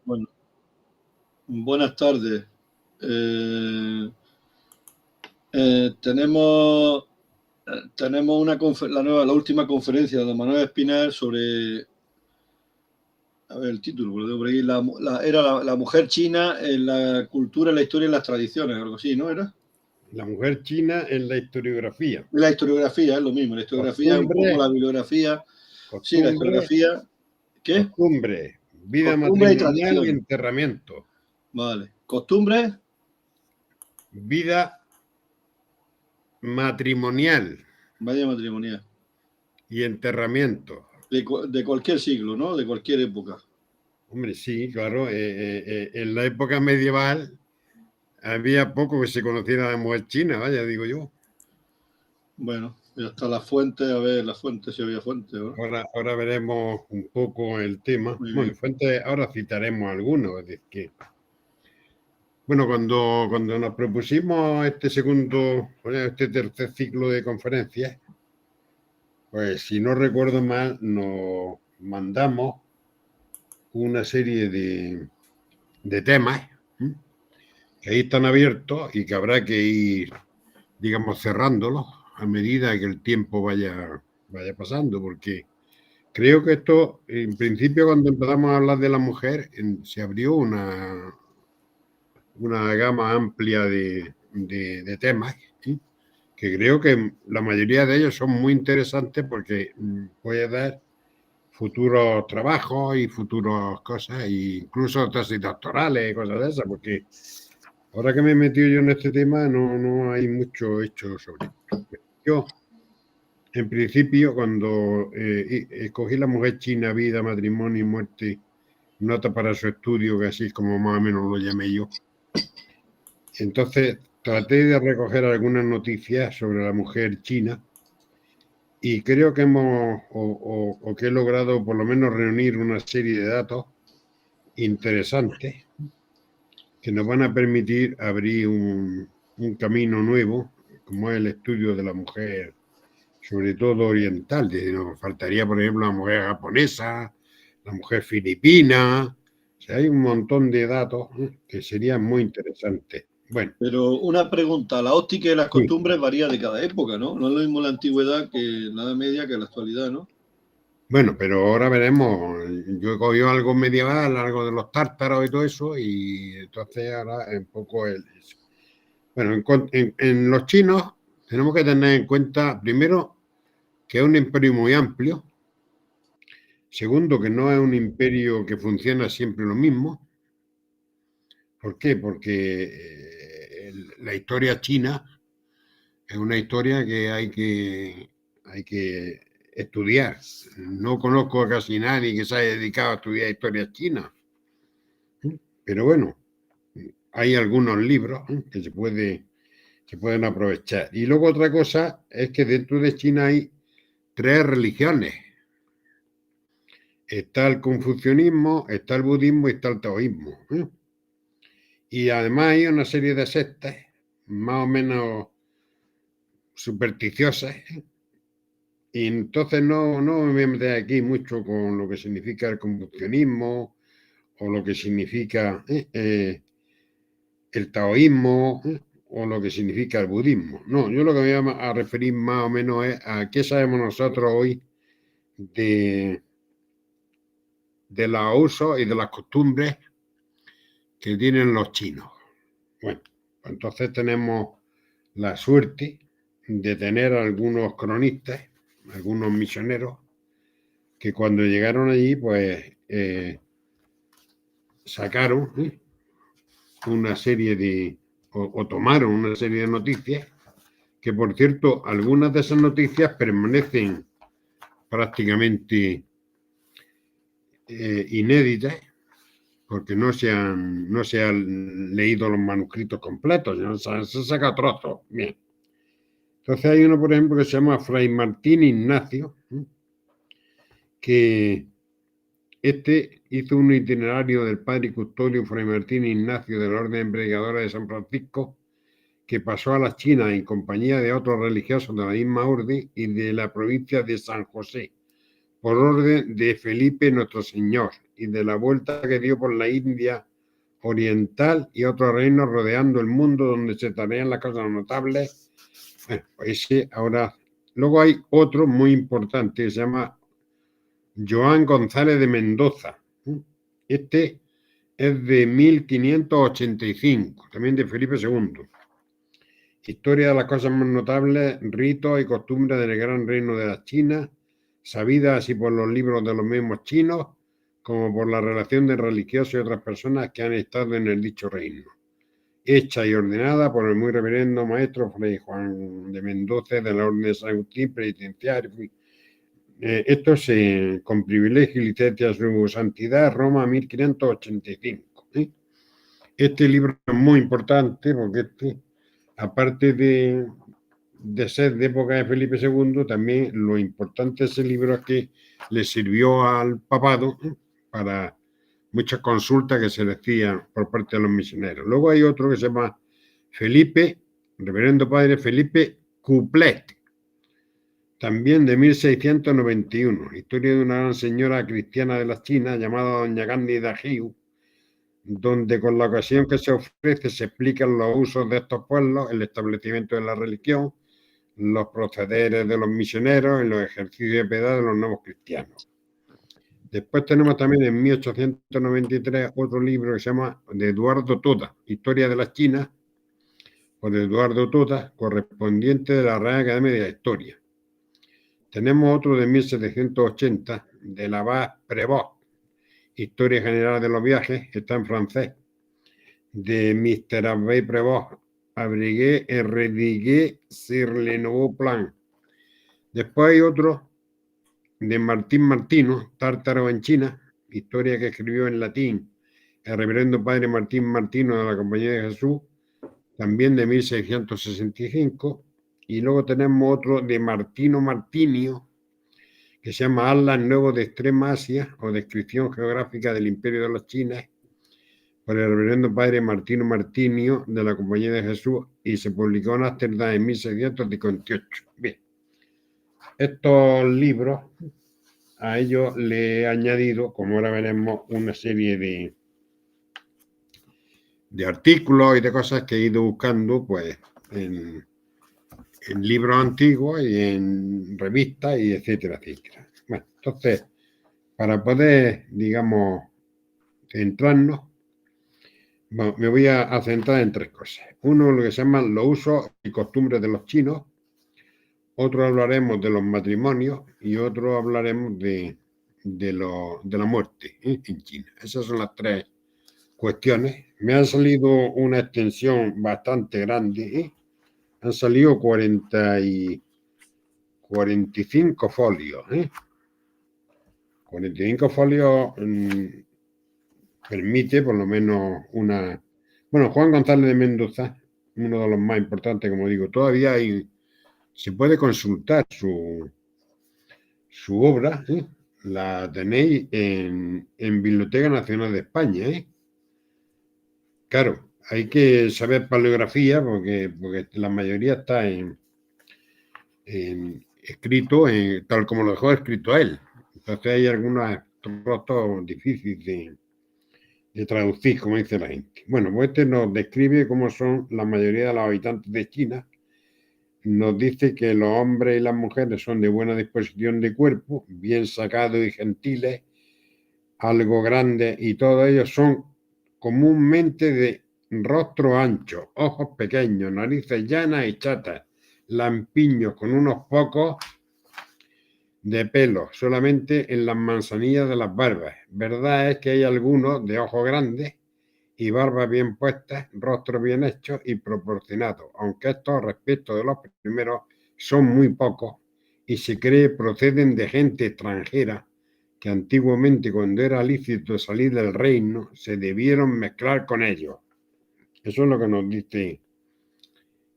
Bueno, buenas tardes. Eh, tenemos la última conferencia de Manuel Espinel sobre, a ver el título, lo tengo por ahí, la mujer china en la cultura, la historia y las tradiciones, algo así, ¿no era? La mujer china en la historiografía. La historiografía es lo mismo, la historiografía es un poco la bibliografía. Sí, la historiografía. ¿Qué? Costumbre, vida Costumbres y matrimonial y tradiciones. enterramiento. Vale. Costumbres. Vida matrimonial Vaya matrimonial. y enterramiento. De cualquier siglo, ¿no? De cualquier época. Hombre, sí, claro. En la época medieval había poco que se conociera de mujer china, vaya, digo yo. Bueno, hasta las fuentes, a ver, las fuentes, si había fuentes, ¿no? Ahora veremos un poco el tema. Muy Bueno, bien. fuentes, ahora citaremos algunos. Es decir, que, bueno, cuando nos propusimos este tercer ciclo de conferencias, pues si no recuerdo mal, nos mandamos una serie de temas, ¿sí?, que ahí están abiertos y que habrá que ir, digamos, cerrándolos a medida que el tiempo vaya pasando, porque creo que esto, en principio, cuando empezamos a hablar de la mujer, se abrió una gama amplia de temas, ¿sí?, que creo que la mayoría de ellos son muy interesantes porque puede dar futuros trabajos y futuras cosas, e incluso tesis doctorales y cosas de esas, porque ahora que me he metido yo en este tema no hay mucho hecho sobre esto. Yo, en principio, cuando escogí la mujer china, vida, matrimonio y muerte, nota para su estudio, que así es como más o menos lo llamé yo, entonces traté de recoger algunas noticias sobre la mujer china y creo que que he logrado por lo menos reunir una serie de datos interesantes que nos van a permitir abrir un camino nuevo, como es el estudio de la mujer, sobre todo oriental. Nos faltaría, por ejemplo, la mujer japonesa, la mujer filipina. O sea, hay un montón de datos que serían muy interesantes. Bueno, Pero una pregunta, la óptica y las sí. costumbres varía de cada época, ¿no? No es lo mismo la antigüedad que la Edad Media que la actualidad, ¿no? Bueno, pero ahora veremos. Yo he cogido algo medieval, algo de los tártaros y todo eso, y entonces ahora un poco bueno, en los chinos tenemos que tener en cuenta, primero, que es un imperio muy amplio. Segundo, que no es un imperio que funciona siempre lo mismo. ¿Por qué? Porque la historia china es una historia que hay que estudiar. No conozco a casi nadie que se haya dedicado a estudiar historia china. Pero bueno, hay algunos libros que se pueden aprovechar. Y luego otra cosa es que dentro de China hay tres religiones. Está el confucianismo, está el budismo y está el taoísmo. Y además hay una serie de sectas más o menos supersticiosas. Y entonces no me voy a meter aquí mucho con lo que significa el confucianismo o lo que significa el taoísmo o lo que significa el budismo. No, yo lo que me voy a referir más o menos es a qué sabemos nosotros hoy de los usos y de las costumbres que tienen los chinos. Bueno, entonces tenemos la suerte de tener algunos cronistas, algunos misioneros, que cuando llegaron allí, pues sacaron una serie o tomaron una serie de noticias, que por cierto, algunas de esas noticias permanecen prácticamente inéditas, porque no se han leído los manuscritos completos, ¿no? Se saca trozos. Bien. Entonces hay uno, por ejemplo, que se llama Fray Martín Ignacio, que hizo un itinerario del padre custodio Fray Martín Ignacio de la Orden Predicadora de San Francisco, que pasó a la China en compañía de otros religiosos de la misma orden y de la provincia de San José, por orden de Felipe nuestro Señor y de la vuelta que dio por la India oriental y otros reinos rodeando el mundo donde se tarean las cosas notables. Bueno, pues ese ahora. Luego hay otro muy importante que se llama Joan González de Mendoza. Este es de 1585, también de Felipe II. Historia de las cosas más notables, ritos y costumbres del gran reino de la China, sabidas así por los libros de los mismos chinos, como por la relación de religiosos y otras personas que han estado en el dicho reino. Hecha y ordenada por el muy reverendo maestro Fray Juan de Mendoza de la Orden de San Agustín Penitenciario. Esto con privilegio y licencia a su santidad, Roma 1585. Este libro es muy importante porque aparte de ser de época de Felipe II, también lo importante de ese libro es que le sirvió al papado para muchas consultas que se le hacían por parte de los misioneros. Luego hay otro que se llama Reverendo Padre Felipe Couplet, también de 1691, historia de una gran señora cristiana de la China llamada Doña Cándida Hiu, donde con la ocasión que se ofrece se explican los usos de estos pueblos, el establecimiento de la religión, los procederes de los misioneros y los ejercicios de piedad de los nuevos cristianos. Después tenemos también en 1893 otro libro que se llama de Eduardo Toda, Historia de la China, por Eduardo Toda, correspondiente de la Real Academia de la Historia. Tenemos otro de 1780, de la Abad Prévost, Historia General de los Viajes, está en francés, de Mr. Abbé Prévost, Abrigué et Redigué sur le nouveau plan. Después hay otro de Martín Martino, Tártaro en China, historia que escribió en latín el reverendo padre Martín Martino de la Compañía de Jesús, también de 1665. Y luego tenemos otro de Martino Martinio, que se llama Atlas Nuevo de Extrema Asia o Descripción Geográfica del Imperio de los Chinas, por el reverendo padre Martino Martinio de la Compañía de Jesús, y se publicó en Ámsterdam en 1658. Bien, estos libros, a ellos le he añadido, como ahora veremos, una serie de artículos y de cosas que he ido buscando pues en libros antiguos y en revistas y etcétera, etcétera. Bueno, entonces, para poder, digamos, centrarnos, bueno, me voy a centrar en tres cosas. Uno, lo que se llaman los usos y costumbres de los chinos. Otro hablaremos de los matrimonios y otro hablaremos de la muerte en China. Esas son las tres cuestiones. Me ha salido una extensión bastante grande. Han salido 45 folios. 45 folios permite por lo menos una... Bueno, Juan González de Mendoza, uno de los más importantes, como digo, todavía se puede consultar su obra, la tenéis en Biblioteca Nacional de España. Claro, hay que saber paleografía porque la mayoría está escrito tal como lo dejó escrito él. Entonces hay algunos trozos difíciles de traducir, como dice la gente. Bueno, pues este nos describe cómo son la mayoría de los habitantes de China. Nos dice que los hombres y las mujeres son de buena disposición de cuerpo, bien sacados y gentiles, algo grandes, y todos ellos son comúnmente de rostro ancho, ojos pequeños, narices llanas y chatas, lampiños con unos pocos de pelo, solamente en las manzanillas de las barbas. Verdad es que hay algunos de ojos grandes y barbas bien puestas, rostros bien hechos y proporcionados, aunque estos respecto de los primeros son muy pocos y se cree proceden de gente extranjera que antiguamente, cuando era lícito salir del reino, se debieron mezclar con ellos. Eso es lo que nos dice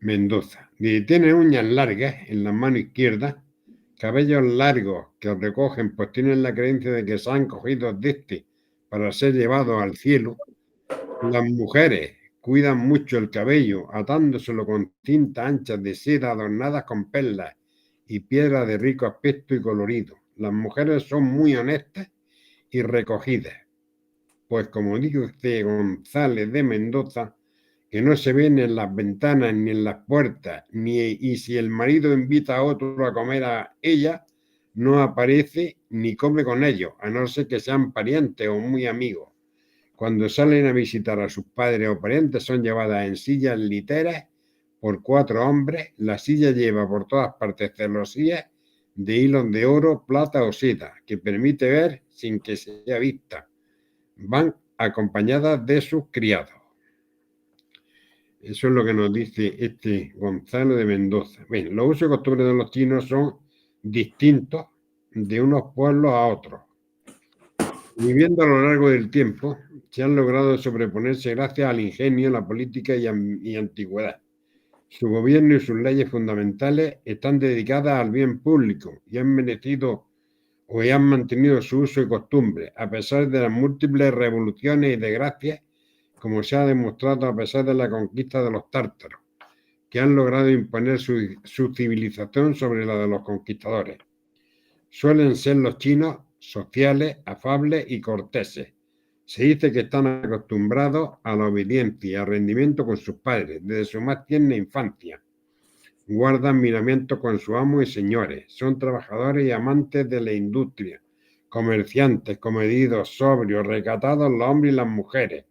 Mendoza. Tiene uñas largas en la mano izquierda, cabellos largos que os recogen, pues tienen la creencia de que se han cogido de este para ser llevados al cielo. Las mujeres cuidan mucho el cabello, atándoselo con cintas anchas de seda adornadas con perlas y piedras de rico aspecto y colorido. Las mujeres son muy honestas y recogidas. Pues como dice González de Mendoza, que no se ven en las ventanas ni en las puertas, y si el marido invita a otro a comer a ella, no aparece ni come con ellos, a no ser que sean parientes o muy amigos. Cuando salen a visitar a sus padres o parientes, son llevadas en sillas literas por 4 hombres. La silla lleva por todas partes celosías de hilos de oro, plata o seda, que permite ver sin que sea vista. Van acompañadas de sus criados. Eso es lo que nos dice este Gonzalo de Mendoza. Bien, los usos y costumbres de los chinos son distintos de unos pueblos a otros. Viviendo a lo largo del tiempo, se han logrado sobreponerse gracias al ingenio, la política y antigüedad. Su gobierno y sus leyes fundamentales están dedicadas al bien público y han merecido o han mantenido su uso y costumbre, a pesar de las múltiples revoluciones y desgracias, como se ha demostrado a pesar de la conquista de los tártaros, que han logrado imponer su civilización sobre la de los conquistadores. Suelen ser los chinos sociales, afables y corteses. Se dice que están acostumbrados a la obediencia y al rendimiento con sus padres desde su más tierna infancia. Guardan miramientos con sus amos y señores. Son trabajadores y amantes de la industria. Comerciantes, comedidos, sobrios, recatados los hombres y las mujeres.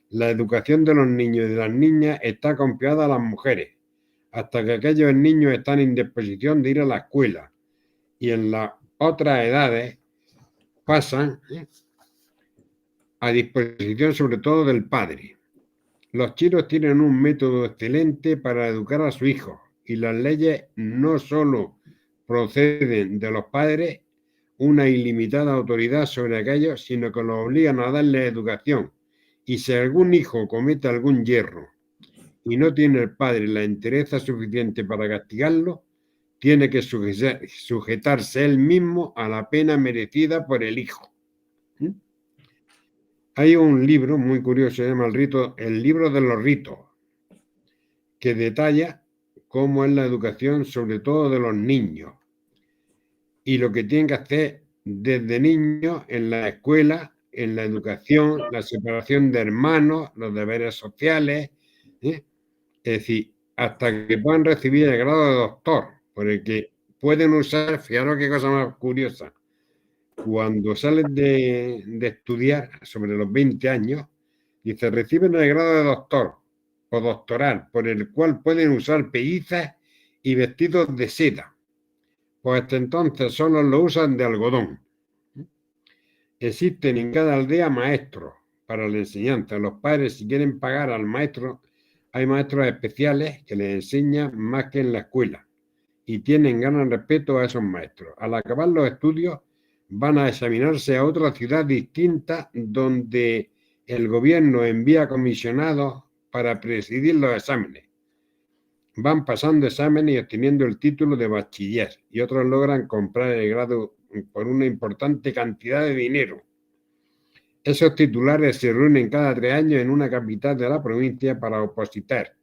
La educación de los niños y de las niñas está confiada a las mujeres, hasta que aquellos niños están en disposición de ir a la escuela. Y en las otras edades pasan a disposición sobre todo del padre. Los chinos tienen un método excelente para educar a su hijo y las leyes no solo proceden de los padres una ilimitada autoridad sobre aquellos, sino que los obligan a darle educación. Y si algún hijo comete algún yerro y no tiene el padre la entereza suficiente para castigarlo, tiene que sujetarse él mismo a la pena merecida por el hijo. Hay un libro muy curioso, se llama El libro de los ritos, que detalla cómo es la educación, sobre todo de los niños, y lo que tienen que hacer desde niños en la escuela, en la educación, la separación de hermanos, los deberes sociales, ¿eh? Es decir, hasta que puedan recibir el grado de doctor, por el que pueden usar, fijaros qué cosa más curiosa, cuando salen de estudiar sobre los 20 años, dice, reciben el grado de doctor o doctoral, por el cual pueden usar pellizas y vestidos de seda. Pues hasta entonces solo lo usan de algodón. Existen en cada aldea maestros para la enseñanza. Los padres, si quieren pagar al maestro, hay maestros especiales que les enseñan más que en la escuela y ganan respeto a esos maestros. Al acabar los estudios, van a examinarse a otra ciudad distinta donde el gobierno envía comisionados para presidir los exámenes. Van pasando exámenes y obteniendo el título de bachiller y otros logran comprar el grado por una importante cantidad de dinero. Esos titulares se reúnen cada 3 años en una capital de la provincia para opositar,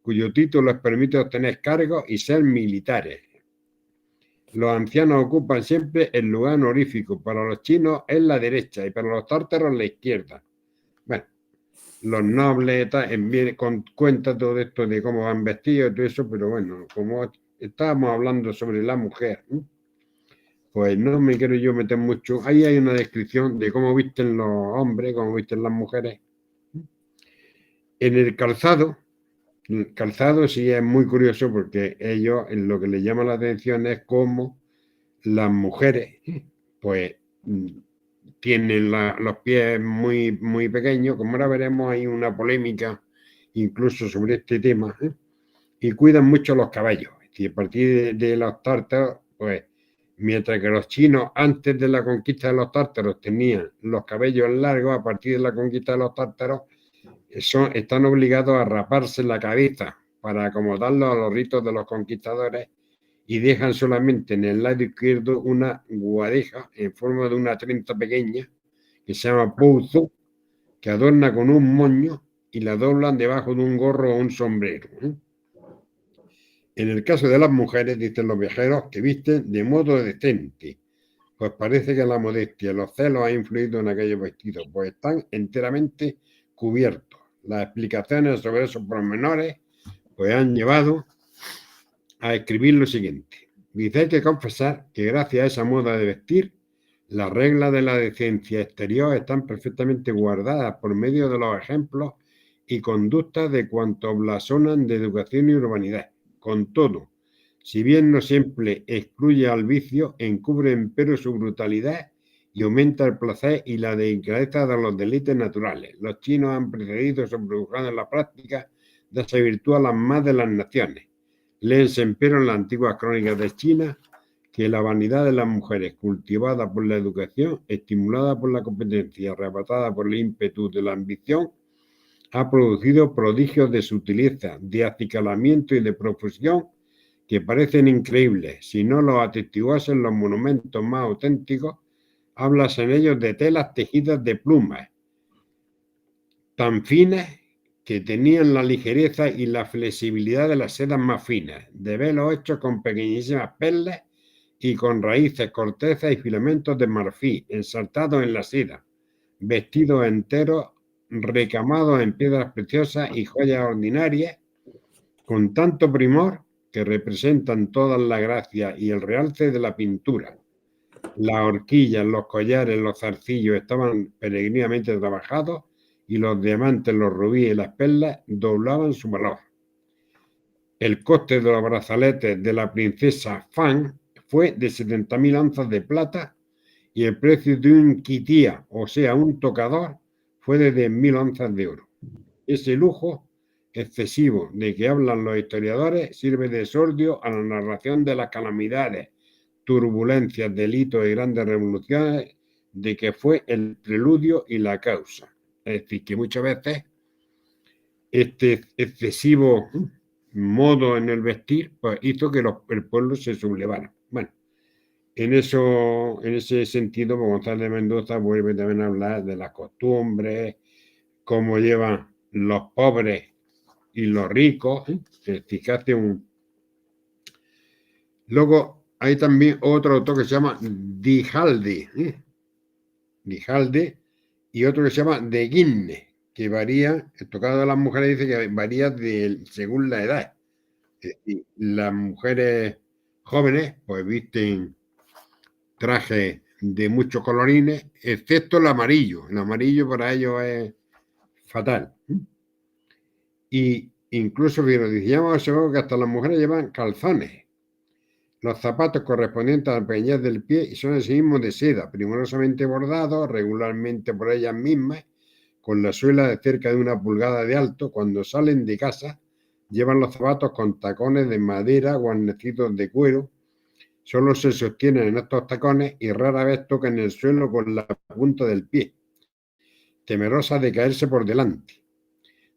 cuyo título les permite obtener cargos y ser militares. Los ancianos ocupan siempre el lugar honorífico. Para los chinos es la derecha y para los tártaros la izquierda. Bueno, los nobles cuentan todo esto de cómo van vestidos y todo eso, pero bueno, como estábamos hablando sobre la mujer, pues no me quiero yo meter mucho. Ahí hay una descripción de cómo visten los hombres, cómo visten las mujeres. En el calzado sí es muy curioso porque ellos, en lo que les llama la atención es cómo las mujeres, pues, tienen los pies muy, muy pequeños. Como ahora veremos, hay una polémica incluso sobre este tema, y cuidan mucho los cabellos. Y a partir de los tártaros, pues, mientras que los chinos antes de la conquista de los tártaros tenían los cabellos largos, a partir de la conquista de los tártaros están obligados a raparse la cabeza para acomodarlo a los ritos de los conquistadores y dejan solamente en el lado izquierdo una guadeja en forma de una trenza pequeña que se llama pouzo, que adorna con un moño y la doblan debajo de un gorro o un sombrero. En el caso de las mujeres, dicen los viajeros, que visten de modo decente, pues parece que la modestia, los celos han influido en aquellos vestidos, pues están enteramente cubiertos. Las explicaciones sobre esos pormenores pues han llevado a escribir lo siguiente. Dice, hay que confesar que gracias a esa moda de vestir, las reglas de la decencia exterior están perfectamente guardadas por medio de los ejemplos y conductas de cuantos blasonan de educación y urbanidad. Con todo, si bien no siempre excluye al vicio, encubre empero su brutalidad y aumenta el placer y la delicadeza de los deleites naturales. Los chinos han precedido sobrepujados en la práctica de esa virtud a las más de las naciones. Léense empero en las antiguas crónicas de China que la vanidad de las mujeres, cultivada por la educación, estimulada por la competencia, arrebatada por el ímpetu de la ambición, ha producido prodigios de sutileza, de acicalamiento y de profusión que parecen increíbles. Si no los atestiguasen los monumentos más auténticos, hablas en ellos de telas tejidas de plumas, tan finas que tenían la ligereza y la flexibilidad de las sedas más finas, de velos hechos con pequeñísimas perlas y con raíces, cortezas y filamentos de marfil ensartados en la seda, vestidos enteros, recamados en piedras preciosas y joyas ordinarias, con tanto primor que representan toda la gracia y el realce de la pintura. Las horquillas, los collares, los zarcillos estaban peregrinamente trabajados y los diamantes, los rubíes y las perlas doblaban su valor. El coste de los brazaletes de la princesa Fan fue de 70.000 onzas de plata y el precio de un quitía, o sea, un tocador, fue de 10.000 onzas de oro. Ese lujo excesivo de que hablan los historiadores sirve de esordio a la narración de las calamidades, turbulencias, delitos y grandes revoluciones de que fue el preludio y la causa. Es decir, que muchas veces este excesivo modo en el vestir pues hizo que el pueblo se sublevara. Bueno, en ese sentido, pues González de Mendoza vuelve también a hablar de las costumbres, cómo llevan los pobres y los ricos. Fíjate Luego hay también otro autor que se llama Dijalde, Dijalde, y otro que se llama De Guinne, que varía, el tocado de las mujeres dice que varía según la edad. Es decir, las mujeres jóvenes pues visten trajes de muchos colorines, excepto el amarillo. El amarillo para ellos es fatal. Y incluso, decíamos que hasta las mujeres llevan calzones. Los zapatos correspondientes a la pequeñez del pie y son asimismo de seda, primorosamente bordados, regularmente por ellas mismas, con la suela de cerca de 1 pulgada de alto. Cuando salen de casa, llevan los zapatos con tacones de madera guarnecidos de cuero. Solo se sostienen en estos tacones y rara vez tocan el suelo con la punta del pie, temerosas de caerse por delante.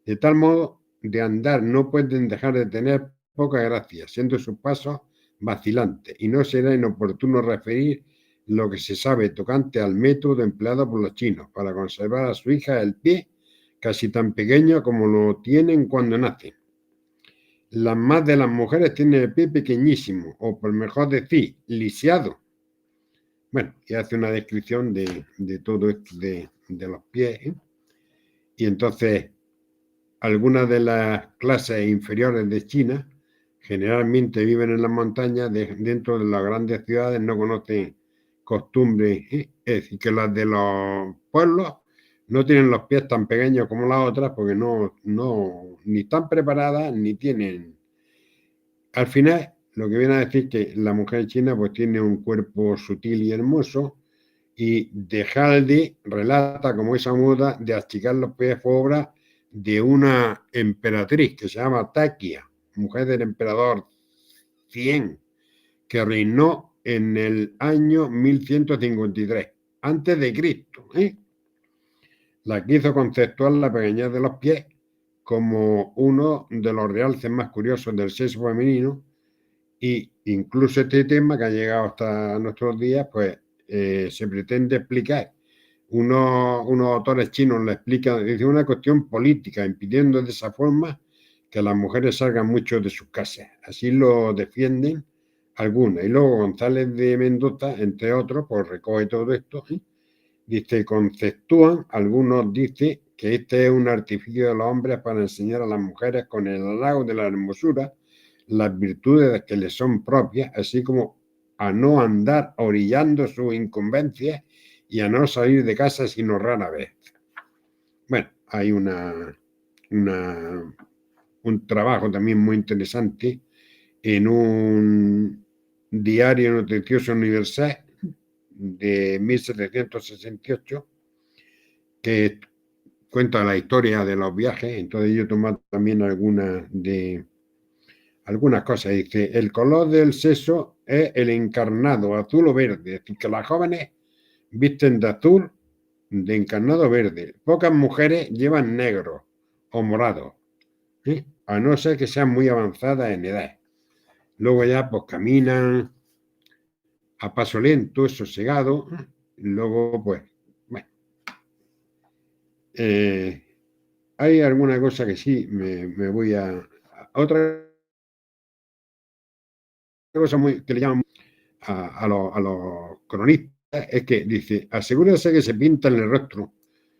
De tal modo de andar no pueden dejar de tener poca gracia, siendo sus pasos vacilantes, y no será inoportuno referir lo que se sabe tocante al método empleado por los chinos para conservar a su hija el pie casi tan pequeño como lo tienen cuando nacen. Las más de las mujeres tienen el pie pequeñísimo, o por mejor decir, lisiado. Bueno, y hace una descripción de todo esto de los pies. Y entonces, algunas de las clases inferiores de China generalmente viven en las montañas, dentro de las grandes ciudades no conocen costumbres. Es decir, que las de los pueblos no tienen los pies tan pequeños como las otras porque ni están preparadas ni tienen. Al final, lo que viene a decir que la mujer china pues tiene un cuerpo sutil y hermoso, y de Halde relata como esa moda de achicar los pies fue obra de una emperatriz que se llama Takia, mujer del emperador Cien, que reinó en el año 1153 antes de Cristo. La que hizo conceptual la pequeñez de los pies como uno de los realces más curiosos del sexo femenino, y incluso este tema que ha llegado hasta nuestros días, pues se pretende explicar. Unos autores chinos le explican, dice, una cuestión política, impidiendo de esa forma que las mujeres salgan mucho de sus casas. Así lo defienden algunas. Y luego González de Mendoza, entre otros, pues recoge todo esto. Dice, conceptúan, algunos dicen que este es un artificio de los hombres para enseñar a las mujeres con el halago de la hermosura las virtudes que les son propias, así como a no andar orillando sus incumbencias y a no salir de casa sino rara vez. Bueno, hay un trabajo también muy interesante en un diario noticioso universal de 1768 que cuenta la historia de los viajes. Entonces yo tomo también algunas cosas. Dice, el color del sexo es el encarnado, azul o verde. Es decir, que las jóvenes visten de azul, de encarnado verde. Pocas mujeres llevan negro o morado, a no ser que sean muy avanzadas en edad. Luego ya pues caminan a paso lento, sosegado. Luego pues, bueno. Hay alguna cosa que sí me voy a... Otra cosa que le llaman a los cronistas es que dice, asegúrese que se pinta en el rostro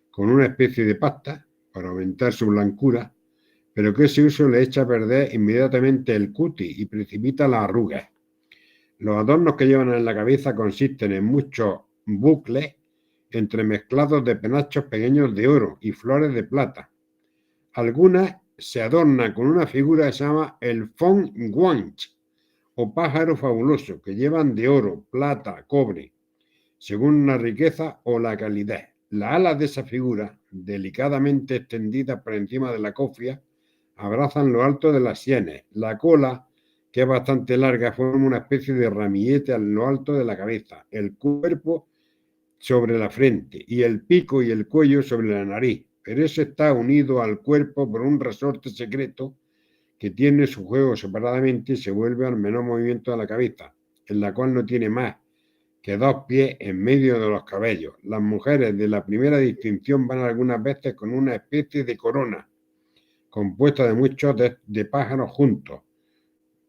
con una especie de pasta para aumentar su blancura, pero que ese uso le echa a perder inmediatamente el cutis y precipita las arrugas. Los adornos que llevan en la cabeza consisten en muchos bucles entremezclados de penachos pequeños de oro y flores de plata. Algunas se adornan con una figura que se llama el fon guanch, o pájaro fabuloso, que llevan de oro, plata, cobre, según la riqueza o la calidad. Las alas de esa figura, delicadamente extendidas por encima de la cofia, abrazan lo alto de las sienes. La cola, que es bastante larga, forma una especie de ramillete a lo alto de la cabeza, el cuerpo sobre la frente y el pico y el cuello sobre la nariz. Pero eso está unido al cuerpo por un resorte secreto que tiene su juego separadamente y se vuelve al menor movimiento de la cabeza, en la cual no tiene más que 2 pies en medio de los cabellos. Las mujeres de la primera distinción van algunas veces con una especie de corona, compuesta de muchos de pájaros juntos.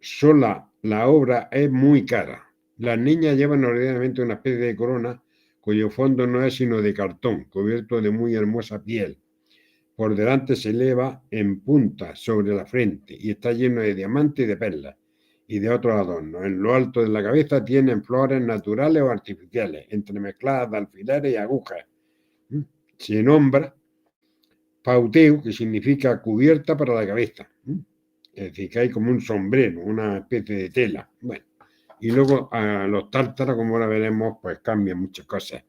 Sola la obra es muy cara. Las niñas llevan ordinariamente una especie de corona cuyo fondo no es sino de cartón, cubierto de muy hermosa piel. Por delante se eleva en punta sobre la frente y está lleno de diamantes y de perlas y de otros adornos. En lo alto de la cabeza tienen flores naturales o artificiales, entremezcladas de alfileres y agujas. Se nombra pauteu, que significa cubierta para la cabeza. Es decir, que hay como un sombrero, una especie de tela. Bueno, y luego a los tártaros, como ahora veremos, pues cambian muchas cosas.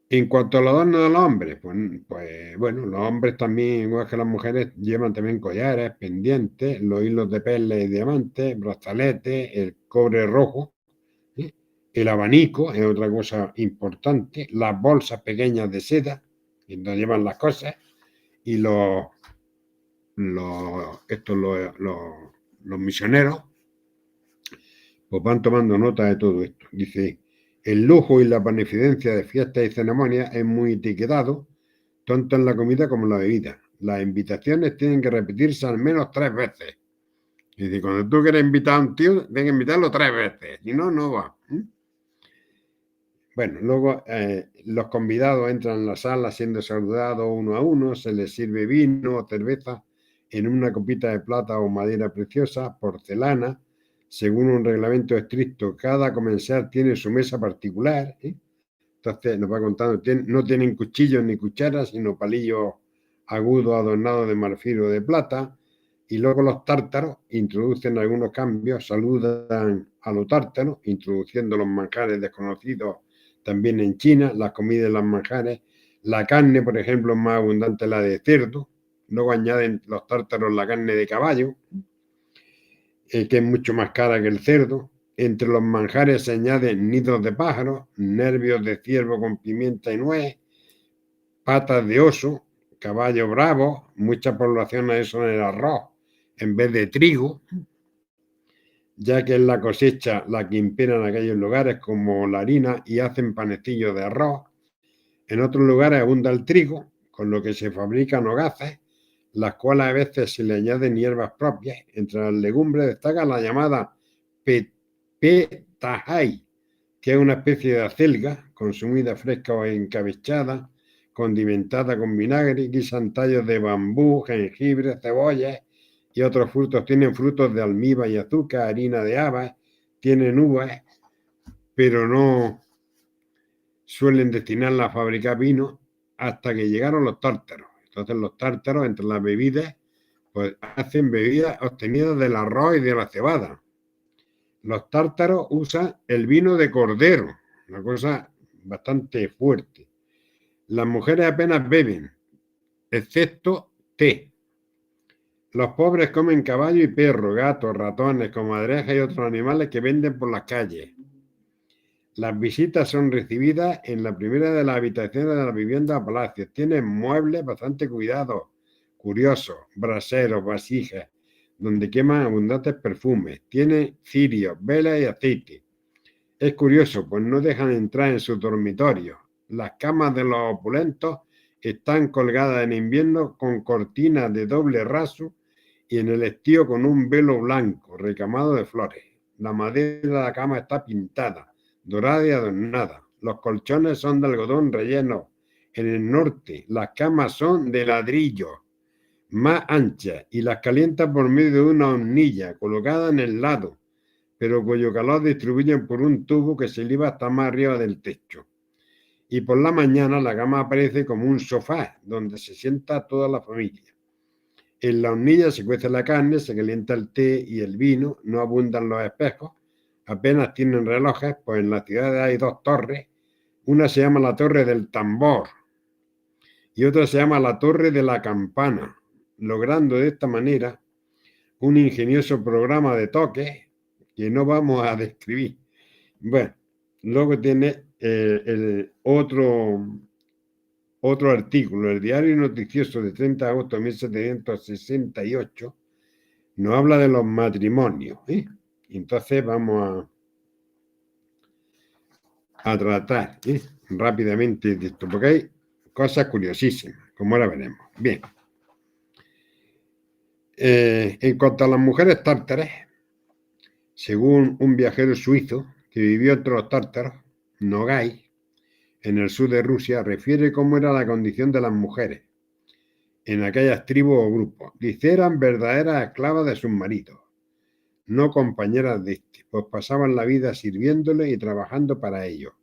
En cuanto al adorno de los hombres, pues bueno, los hombres también, igual que las mujeres, llevan también collares, pendientes, los hilos de perlas y diamantes, brazaletes, el cobre rojo, el abanico es otra cosa importante, las bolsas pequeñas de seda, donde llevan las cosas, y los misioneros pues van tomando nota de todo esto. Dice, el lujo y la beneficencia de fiestas y ceremonias es muy etiquetado, tanto en la comida como en la bebida. Las invitaciones tienen que repetirse al menos 3 veces. Dice, cuando tú quieres invitar a un tío, tienes que invitarlo 3 veces, si no, no va. Bueno, luego los convidados entran en la sala siendo saludados uno a uno, se les sirve vino o cerveza en una copita de plata o madera preciosa, porcelana, según un reglamento estricto. Cada comensal tiene su mesa particular. Entonces nos va contando, no tienen cuchillos ni cucharas, sino palillos agudos adornados de marfil o de plata. Y luego los tártaros introducen algunos cambios, saludan a los tártaros, introduciendo los manjares desconocidos también en China, las comidas y los manjares. La carne, por ejemplo, es más abundante la de cerdo. Luego añaden los tártaros la carne de caballo, que es mucho más cara que el cerdo. Entre los manjares se añaden nidos de pájaros, nervios de ciervo con pimienta y nuez, patas de oso, caballo bravo. Muchas poblaciones son el arroz en vez de trigo, ya que es la cosecha la que impera en aquellos lugares, como la harina, y hacen panecillos de arroz. En otros lugares abunda el trigo, con lo que se fabrican hogazas, las cuales a veces se le añaden hierbas propias. Entre las legumbres destaca la llamada petajay, que es una especie de acelga consumida fresca o encabechada, condimentada con vinagre, guisan tallos de bambú, jengibre, cebollas y otros frutos. Tienen frutos de almíbar y azúcar, harina de habas, tienen uvas, pero no suelen destinarla a fabricar vino hasta que llegaron los tártaros. Entonces los tártaros, entre las bebidas, pues hacen bebidas obtenidas del arroz y de la cebada. Los tártaros usan el vino de cordero, una cosa bastante fuerte. Las mujeres apenas beben, excepto té. Los pobres comen caballo y perro, gatos, ratones, comadrejas y otros animales que venden por las calles. Las visitas son recibidas en la primera de las habitaciones de la vivienda o palacios. Tienen muebles bastante cuidados, curiosos, braseros, vasijas, donde queman abundantes perfumes. Tienen cirios, velas y aceite. Es curioso, pues no dejan entrar en sus dormitorios. Las camas de los opulentos están colgadas en invierno con cortinas de doble raso y en el estío con un velo blanco recamado de flores. La madera de la cama está pintada, dorada y adornada. Los colchones son de algodón relleno. En el norte, las camas son de ladrillo, más anchas, y las calientan por medio de una hornilla colocada en el lado, pero cuyo calor distribuyen por un tubo que se eleva hasta más arriba del techo. Y por la mañana la cama aparece como un sofá donde se sienta toda la familia. En la hornilla se cuece la carne, se calienta el té y el vino, no abundan los espejos, apenas tienen relojes, pues en la ciudad hay dos torres. Una se llama la Torre del Tambor y otra se llama la Torre de la Campana, logrando de esta manera un ingenioso programa de toques que no vamos a describir. Bueno, luego tiene el otro artículo, el Diario Noticioso de 30 de agosto de 1768, nos habla de los matrimonios. Entonces vamos a tratar rápidamente de esto, porque hay cosas curiosísimas, como ahora veremos. Bien. En cuanto a las mujeres tártaras, según un viajero suizo que vivió entre los tártaros, Nogai, en el sur de Rusia, refiere cómo era la condición de las mujeres en aquellas tribus o grupos. Dice, eran verdaderas esclavas de sus maridos, no compañeras de este, pues pasaban la vida sirviéndole y trabajando para ellos.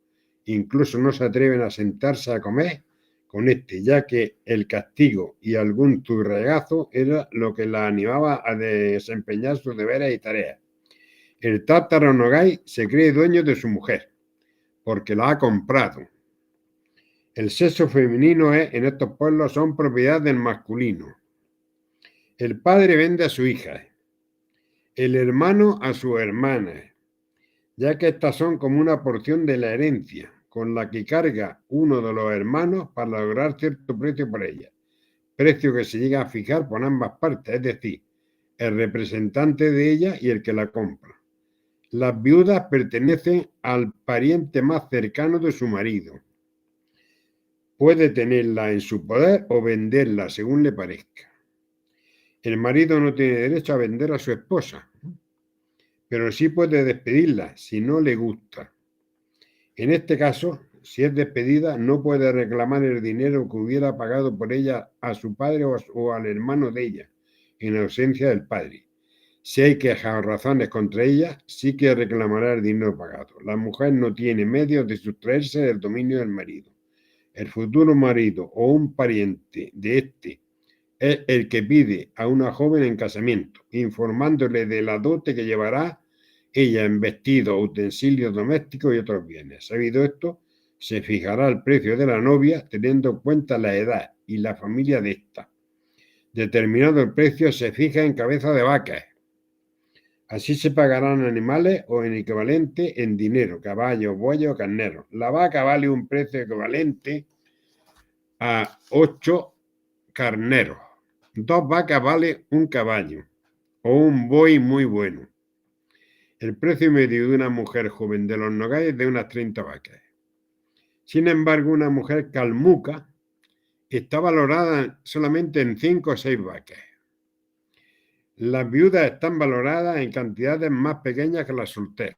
Incluso no se atreven a sentarse a comer con este, ya que el castigo y algún turregazo era lo que la animaba a desempeñar sus deberes y tareas. El tártaro Nogai se cree dueño de su mujer, porque la ha comprado. El sexo femenino en estos pueblos son propiedad del masculino. El padre vende a su hija, el hermano a su hermana, ya que estas son como una porción de la herencia, con la que carga uno de los hermanos para lograr cierto precio por ella, precio que se llega a fijar por ambas partes, es decir, el representante de ella y el que la compra. Las viudas pertenecen al pariente más cercano de su marido. Puede tenerla en su poder o venderla según le parezca. El marido no tiene derecho a vender a su esposa, pero sí puede despedirla si no le gusta. En este caso, si es despedida, no puede reclamar el dinero que hubiera pagado por ella a su padre o al hermano de ella, en ausencia del padre. Si hay quejas o razones contra ella, sí que reclamará el dinero pagado. La mujer no tiene medios de sustraerse del dominio del marido. El futuro marido o un pariente de este es el que pide a una joven en casamiento, informándole de la dote que llevará ella en vestidos, utensilios domésticos y otros bienes. Sabido esto, se fijará el precio de la novia teniendo en cuenta la edad y la familia de esta. Determinado el precio, se fija en cabeza de vacas. Así se pagarán animales o en equivalente en dinero, caballo, buey o carnero. La vaca vale un precio equivalente a 8 carneros. 2 vacas vale un caballo o un buey muy bueno. El precio medio de una mujer joven de los Nogais es de unas 30 vacas. Sin embargo, una mujer calmuca está valorada solamente en 5 o 6 vacas. Las viudas están valoradas en cantidades más pequeñas que las solteras.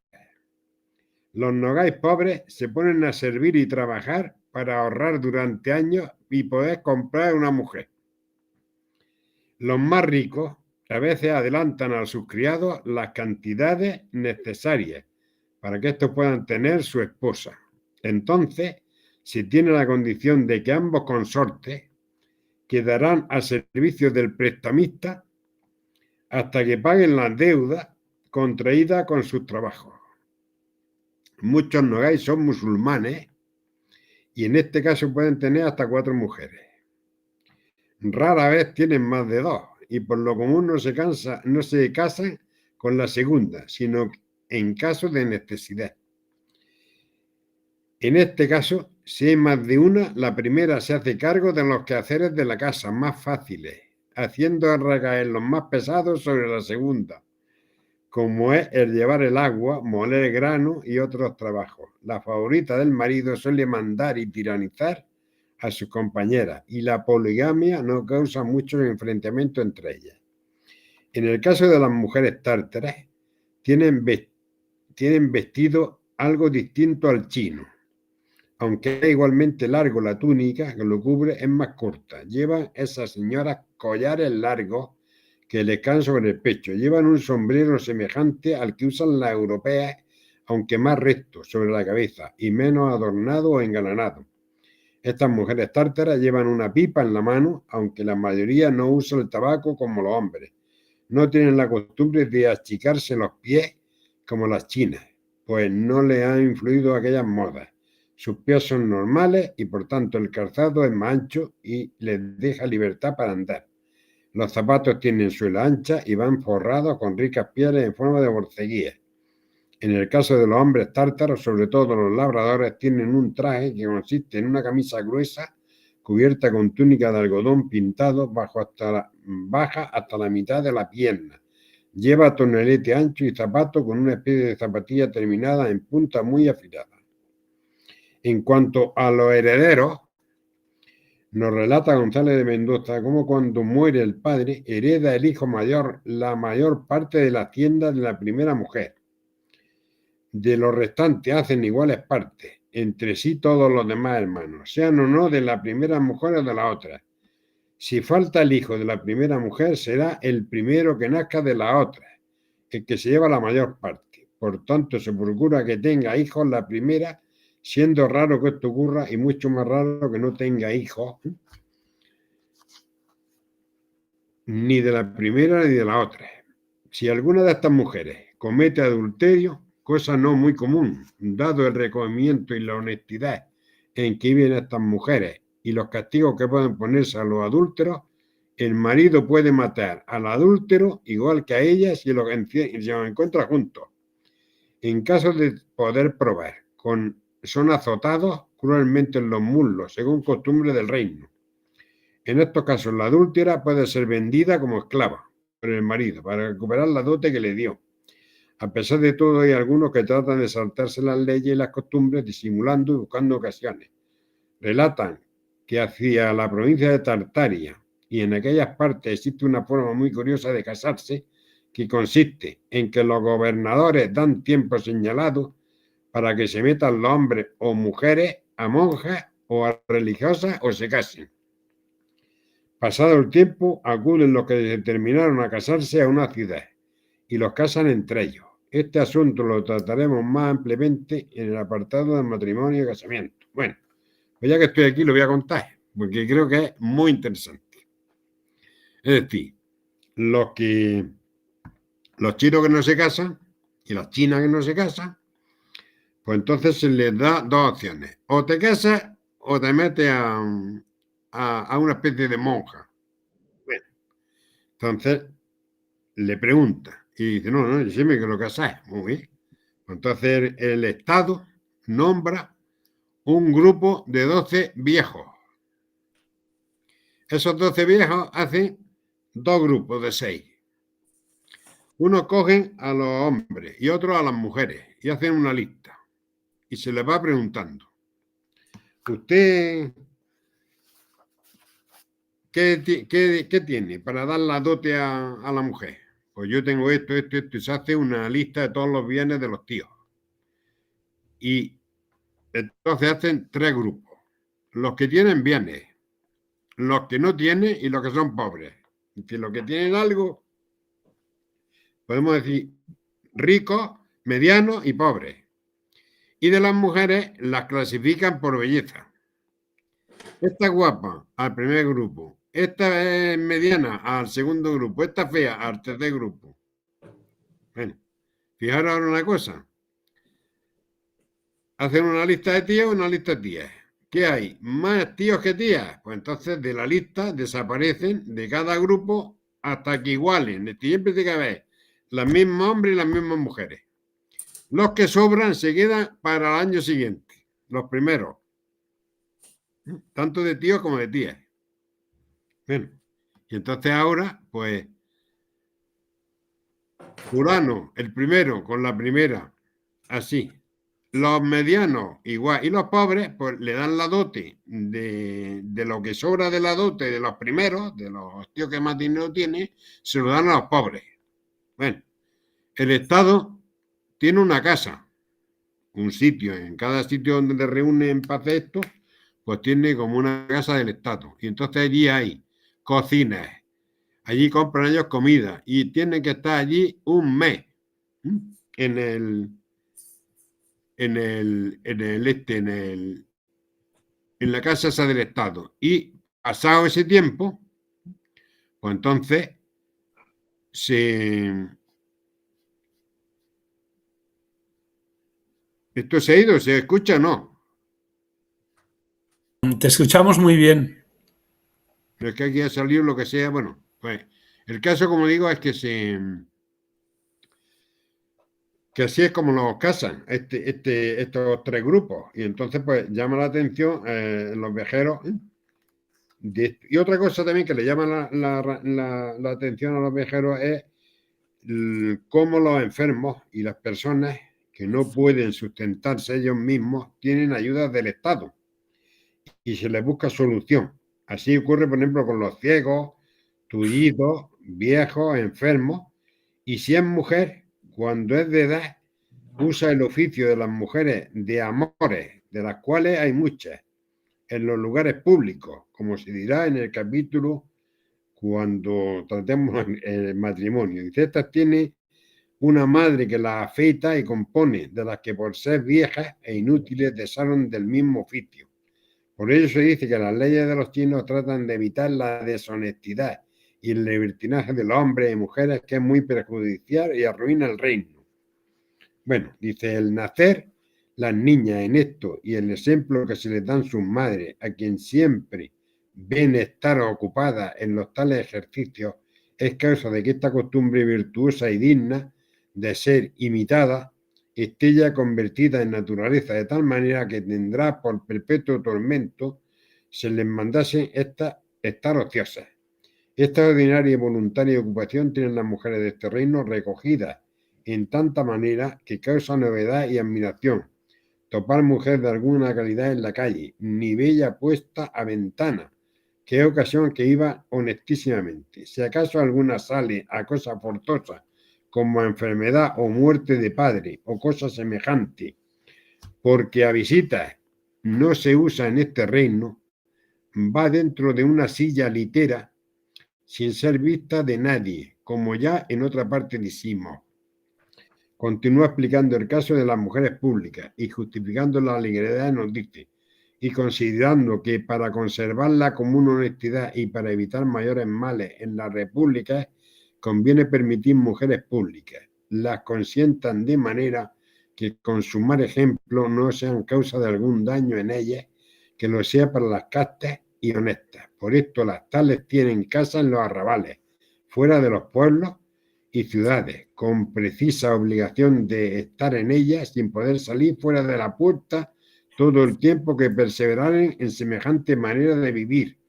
Los nogáis pobres se ponen a servir y trabajar para ahorrar durante años y poder comprar una mujer. Los más ricos a veces adelantan a sus criados las cantidades necesarias para que estos puedan tener su esposa. Entonces, se tiene la condición de que ambos consortes quedarán al servicio del prestamista hasta que paguen las deudas contraídas con sus trabajos. Muchos nogáis son musulmanes y en este caso pueden tener hasta 4 mujeres. Rara vez tienen más de 2 y por lo común no se casan con la segunda, sino en caso de necesidad. En este caso, si hay más de una, la primera se hace cargo de los quehaceres de la casa más fáciles, haciendo recaer los más pesados sobre la segunda, como es el llevar el agua, moler grano y otros trabajos. La favorita del marido suele mandar y tiranizar a sus compañeras y la poligamia no causa muchos enfrentamientos entre ellas. En el caso de las mujeres tártaras, tienen vestido algo distinto al chino. Aunque es igualmente largo, la túnica que lo cubre es más corta. Llevan esas señoras collares largos que les caen sobre el pecho. Llevan un sombrero semejante al que usan las europeas, aunque más recto sobre la cabeza y menos adornado o engalanado. Estas mujeres tártaras llevan una pipa en la mano, aunque la mayoría no usa el tabaco como los hombres. No tienen la costumbre de achicarse los pies como las chinas, pues no les han influido aquellas modas. Sus pies son normales y por tanto el calzado es más ancho y les deja libertad para andar. Los zapatos tienen suela ancha y van forrados con ricas pieles en forma de borceguíes. En el caso de los hombres tártaros, sobre todo los labradores, tienen un traje que consiste en una camisa gruesa cubierta con túnica de algodón pintado baja hasta la mitad de la pierna. Lleva tonelete ancho y zapato con una especie de zapatilla terminada en punta muy afilada. En cuanto a los herederos, nos relata González de Mendoza cómo cuando muere el padre, hereda el hijo mayor la mayor parte de la hacienda de la primera mujer. De los restantes hacen iguales partes, entre sí todos los demás hermanos, sean o no de la primera mujer o de la otra. Si falta el hijo de la primera mujer, será el primero que nazca de la otra, el que se lleva la mayor parte. Por tanto, se procura que tenga hijos la primera, siendo raro que esto ocurra y mucho más raro que no tenga hijos ni de la primera ni de la otra. Si alguna de estas mujeres comete adulterio, cosa no muy común, dado el recogimiento y la honestidad en que viven estas mujeres y los castigos que pueden ponerse a los adúlteros, el marido puede matar al adúltero igual que a ella si los encuentra juntos. En caso de poder probar, son azotados cruelmente en los muslos, según costumbre del reino. En estos casos, la adúltera puede ser vendida como esclava por el marido para recuperar la dote que le dio. A pesar de todo, hay algunos que tratan de saltarse las leyes y las costumbres disimulando y buscando ocasiones. Relatan que hacia la provincia de Tartaria y en aquellas partes existe una forma muy curiosa de casarse que consiste en que los gobernadores dan tiempo señalado para que se metan los hombres o mujeres a monjas o a religiosas o se casen. Pasado el tiempo, acuden los que determinaron a casarse a una ciudad y los casan entre ellos. Este asunto lo trataremos más ampliamente en el apartado del matrimonio y casamiento. Bueno, pues ya que estoy aquí lo voy a contar, porque creo que es muy interesante. Es decir, los chinos que no se casan y las chinas que no se casan, pues entonces se les da 2 opciones. O te casas o te metes a una especie de monja. Bueno, entonces le pregunta y dice, no, yo sí me quiero casar. Muy bien. Entonces el Estado nombra un grupo de 12 viejos. Esos 12 viejos hacen 2 grupos de 6. Unos cogen a los hombres y otros a las mujeres y hacen una lista. Y se les va preguntando, ¿usted qué tiene para dar la dote a la mujer? pues yo tengo esto, y se hace una lista de todos los bienes de los tíos. Y entonces hacen 3 grupos. Los que tienen bienes, los que no tienen y los que son pobres. Es decir, los que tienen algo, podemos decir ricos, medianos y pobres. Y de las mujeres las clasifican por belleza. Esta guapa al primer grupo, esta es mediana al segundo grupo, esta fea al tercer grupo. Bueno, fijaros ahora una cosa. Hacen una lista de tíos y una lista de tías. ¿Qué hay? ¿Más tíos que tías? Pues entonces de la lista desaparecen de cada grupo hasta que igualen. Siempre tiene que haber los mismos hombres y las mismas mujeres. Los que sobran se quedan para el año siguiente, los primeros. Tanto de tíos como de tías. Bueno, y entonces ahora, pues, fulano, el primero con la primera, así. Los medianos igual, y los pobres, pues le dan la dote de lo que sobra de la dote de los primeros, de los tíos que más dinero tienen, se lo dan a los pobres. Bueno, el Estado tiene una casa, un sitio, en cada sitio donde se reúnen para hacer esto, pues tiene como una casa del Estado. Y entonces allí hay cocinas, allí compran ellos comida y tienen que estar allí un mes en la casa esa del Estado. Y pasado ese tiempo, pues entonces ¿Esto se ha ido? ¿Se escucha o no? Te escuchamos muy bien. Pero es que aquí ha salido lo que sea. Bueno, pues el caso, como digo, es que así es como los casan estos 3 grupos. Y entonces, pues, llama la atención los viajeros. Y otra cosa también que le llama la atención a los viajeros es cómo los enfermos y las personas que no pueden sustentarse ellos mismos tienen ayudas del Estado y se les busca solución. Así ocurre, por ejemplo, con los ciegos, tullidos, viejos, enfermos. Y si es mujer, cuando es de edad, usa el oficio de las mujeres de amores, de las cuales hay muchas, en los lugares públicos, como se dirá en el capítulo cuando tratemos el matrimonio. Dice, estas tiene una madre que las afeita y compone, de las que por ser viejas e inútiles desearon del mismo oficio. Por ello se dice que las leyes de los chinos tratan de evitar la deshonestidad y el libertinaje de los hombres y mujeres, que es muy perjudicial y arruina el reino. Bueno, dice, el nacer las niñas en esto y el ejemplo que se les dan sus madres, a quien siempre ven estar ocupadas en los tales ejercicios, es causa de que esta costumbre virtuosa y digna de ser imitada esté ya convertida en naturaleza, de tal manera que tendrá por perpetuo tormento se les mandase estar ociosas. Esta ordinaria y voluntaria ocupación tienen las mujeres de este reino recogidas en tanta manera que causa novedad y admiración. Topar mujer de alguna calidad en la calle, ni bella puesta a ventana, que es ocasión que iba honestísimamente. Si acaso alguna sale a cosa forzosa, como enfermedad o muerte de padre o cosa semejante, porque a visitas no se usa en este reino, va dentro de una silla litera sin ser vista de nadie, como ya en otra parte decimos. Continúa explicando el caso de las mujeres públicas y justificando la legalidad nos dice, y considerando que para conservarla como una honestidad y para evitar mayores males en las repúblicas, conviene permitir mujeres públicas, las consientan de manera que con su mal ejemplo no sean causa de algún daño en ellas, que lo sea para las castas y honestas. Por esto las tales tienen casa en los arrabales, fuera de los pueblos y ciudades, con precisa obligación de estar en ellas sin poder salir fuera de la puerta todo el tiempo que perseveraren en semejante manera de vivir,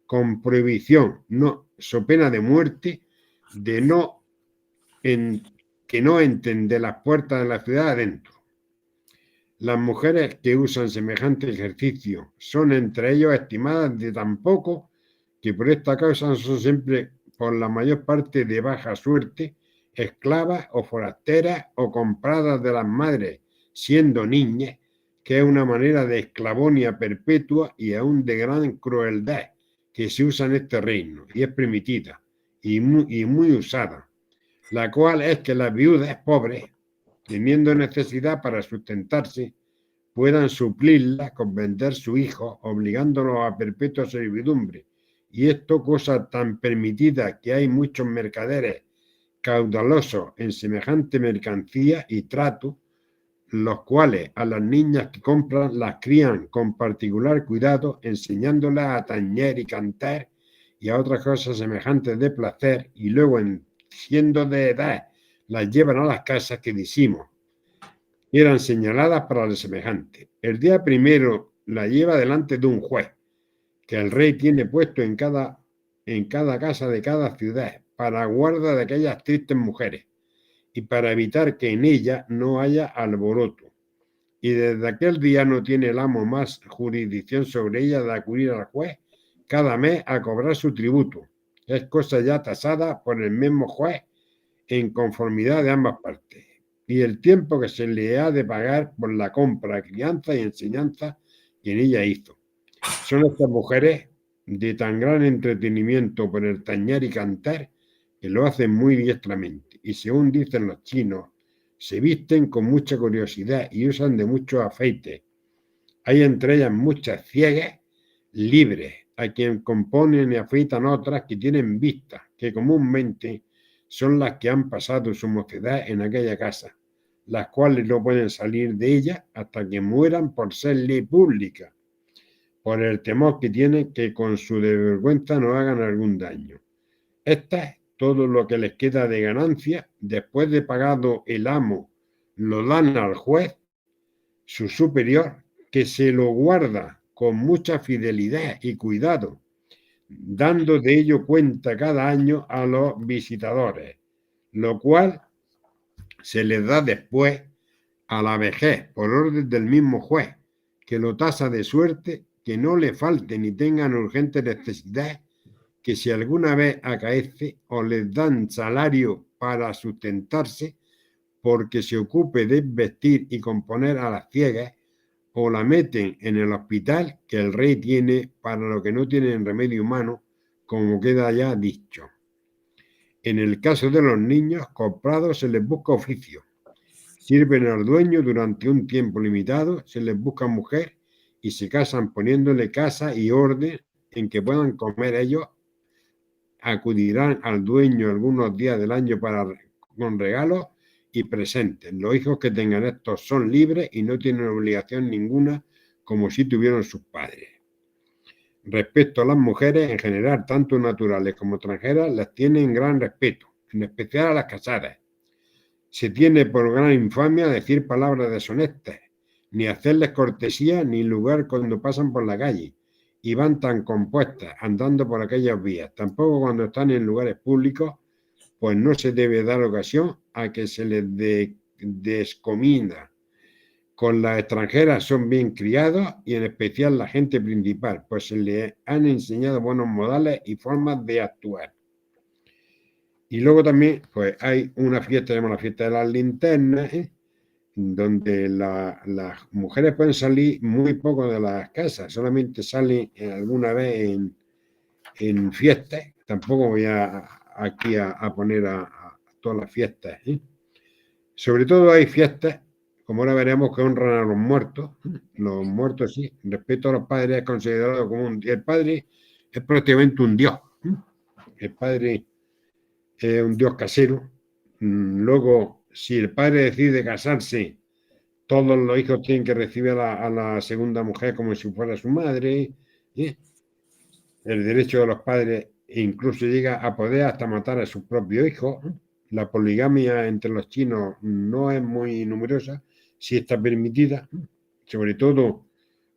con prohibición, no, so pena de muerte, de que no entren de las puertas de la ciudad adentro. Las mujeres que usan semejante ejercicio son entre ellos estimadas de tan poco que por esta causa son siempre por la mayor parte de baja suerte esclavas o forasteras o compradas de las madres siendo niñas, que es una manera de esclavonia perpetua y aún de gran crueldad que se usa en este reino, y es primitiva y muy usada, la cual es que las viudas pobres, teniendo necesidad para sustentarse, puedan suplirla con vender su hijo, obligándolos a perpetua servidumbre. Y esto, cosa tan permitida que hay muchos mercaderes caudalosos en semejante mercancía y trato, los cuales a las niñas que compran las crían con particular cuidado, enseñándolas a tañer y cantar y a otras cosas semejantes de placer, y luego, siendo de edad, las llevan a las casas que decimos eran señaladas para el semejante. El día primero la lleva delante de un juez, que el rey tiene puesto en cada casa de cada ciudad, para guarda de aquellas tristes mujeres, y para evitar que en ella no haya alboroto. Y desde aquel día no tiene el amo más jurisdicción sobre ella de acudir al juez cada mes a cobrar su tributo. Es cosa ya tasada por el mismo juez en conformidad de ambas partes, y el tiempo que se le ha de pagar por la compra, crianza y enseñanza que en ella hizo. Son estas mujeres de tan gran entretenimiento por el tañer y cantar que lo hacen muy diestramente, y según dicen los chinos, se visten con mucha curiosidad y usan de muchos afeites. Hay entre ellas muchas ciegas libres, a quien componen y afeitan otras que tienen vista, que comúnmente son las que han pasado su mocedad en aquella casa, las cuales no pueden salir de ella hasta que mueran por ser ley pública, por el temor que tienen que con su desvergüenza no hagan algún daño. Estas, todo lo que les queda de ganancia, después de pagado el amo, lo dan al juez, su superior, que se lo guarda con mucha fidelidad y cuidado, dando de ello cuenta cada año a los visitadores, lo cual se les da después a la vejez por orden del mismo juez, que lo tasa de suerte que no le falte ni tengan urgente necesidad, que si alguna vez acaece o les dan salario para sustentarse, porque se ocupe de vestir y componer a las ciegas, o la meten en el hospital que el rey tiene para lo que no tienen remedio humano, como queda ya dicho. En el caso de los niños comprados se les busca oficio, sirven al dueño durante un tiempo limitado, se les busca mujer y se casan poniéndole casa y orden en que puedan comer ellos. Acudirán al dueño algunos días del año con regalos y presentes. Los hijos que tengan estos son libres y no tienen obligación ninguna, como si tuvieran sus padres. Respecto a las mujeres, en general, tanto naturales como extranjeras, las tienen gran respeto, en especial a las casadas. Se tiene por gran infamia decir palabras deshonestas, ni hacerles cortesía ni lugar cuando pasan por la calle, y van tan compuestas andando por aquellas vías. Tampoco cuando están en lugares públicos, pues no se debe dar ocasión a que se les descomina. Con las extranjeras son bien criados, y en especial la gente principal, pues se les han enseñado buenos modales y formas de actuar. Y luego también pues hay una fiesta llamada la fiesta de las linternas, donde las mujeres pueden salir muy poco de las casas, solamente salen alguna vez en fiestas. Tampoco voy aquí a poner a todas las fiestas. Sobre todo hay fiestas, como ahora veremos, que honran a los muertos. Los muertos sí, respeto a los padres es considerado como el padre es prácticamente un dios. El padre es un dios casero. Luego, si el padre decide casarse, todos los hijos tienen que recibir a la segunda mujer como si fuera su madre. El derecho de los padres incluso llega a poder hasta matar a sus propios hijos. La poligamia entre los chinos no es muy numerosa, sí está permitida, sobre todo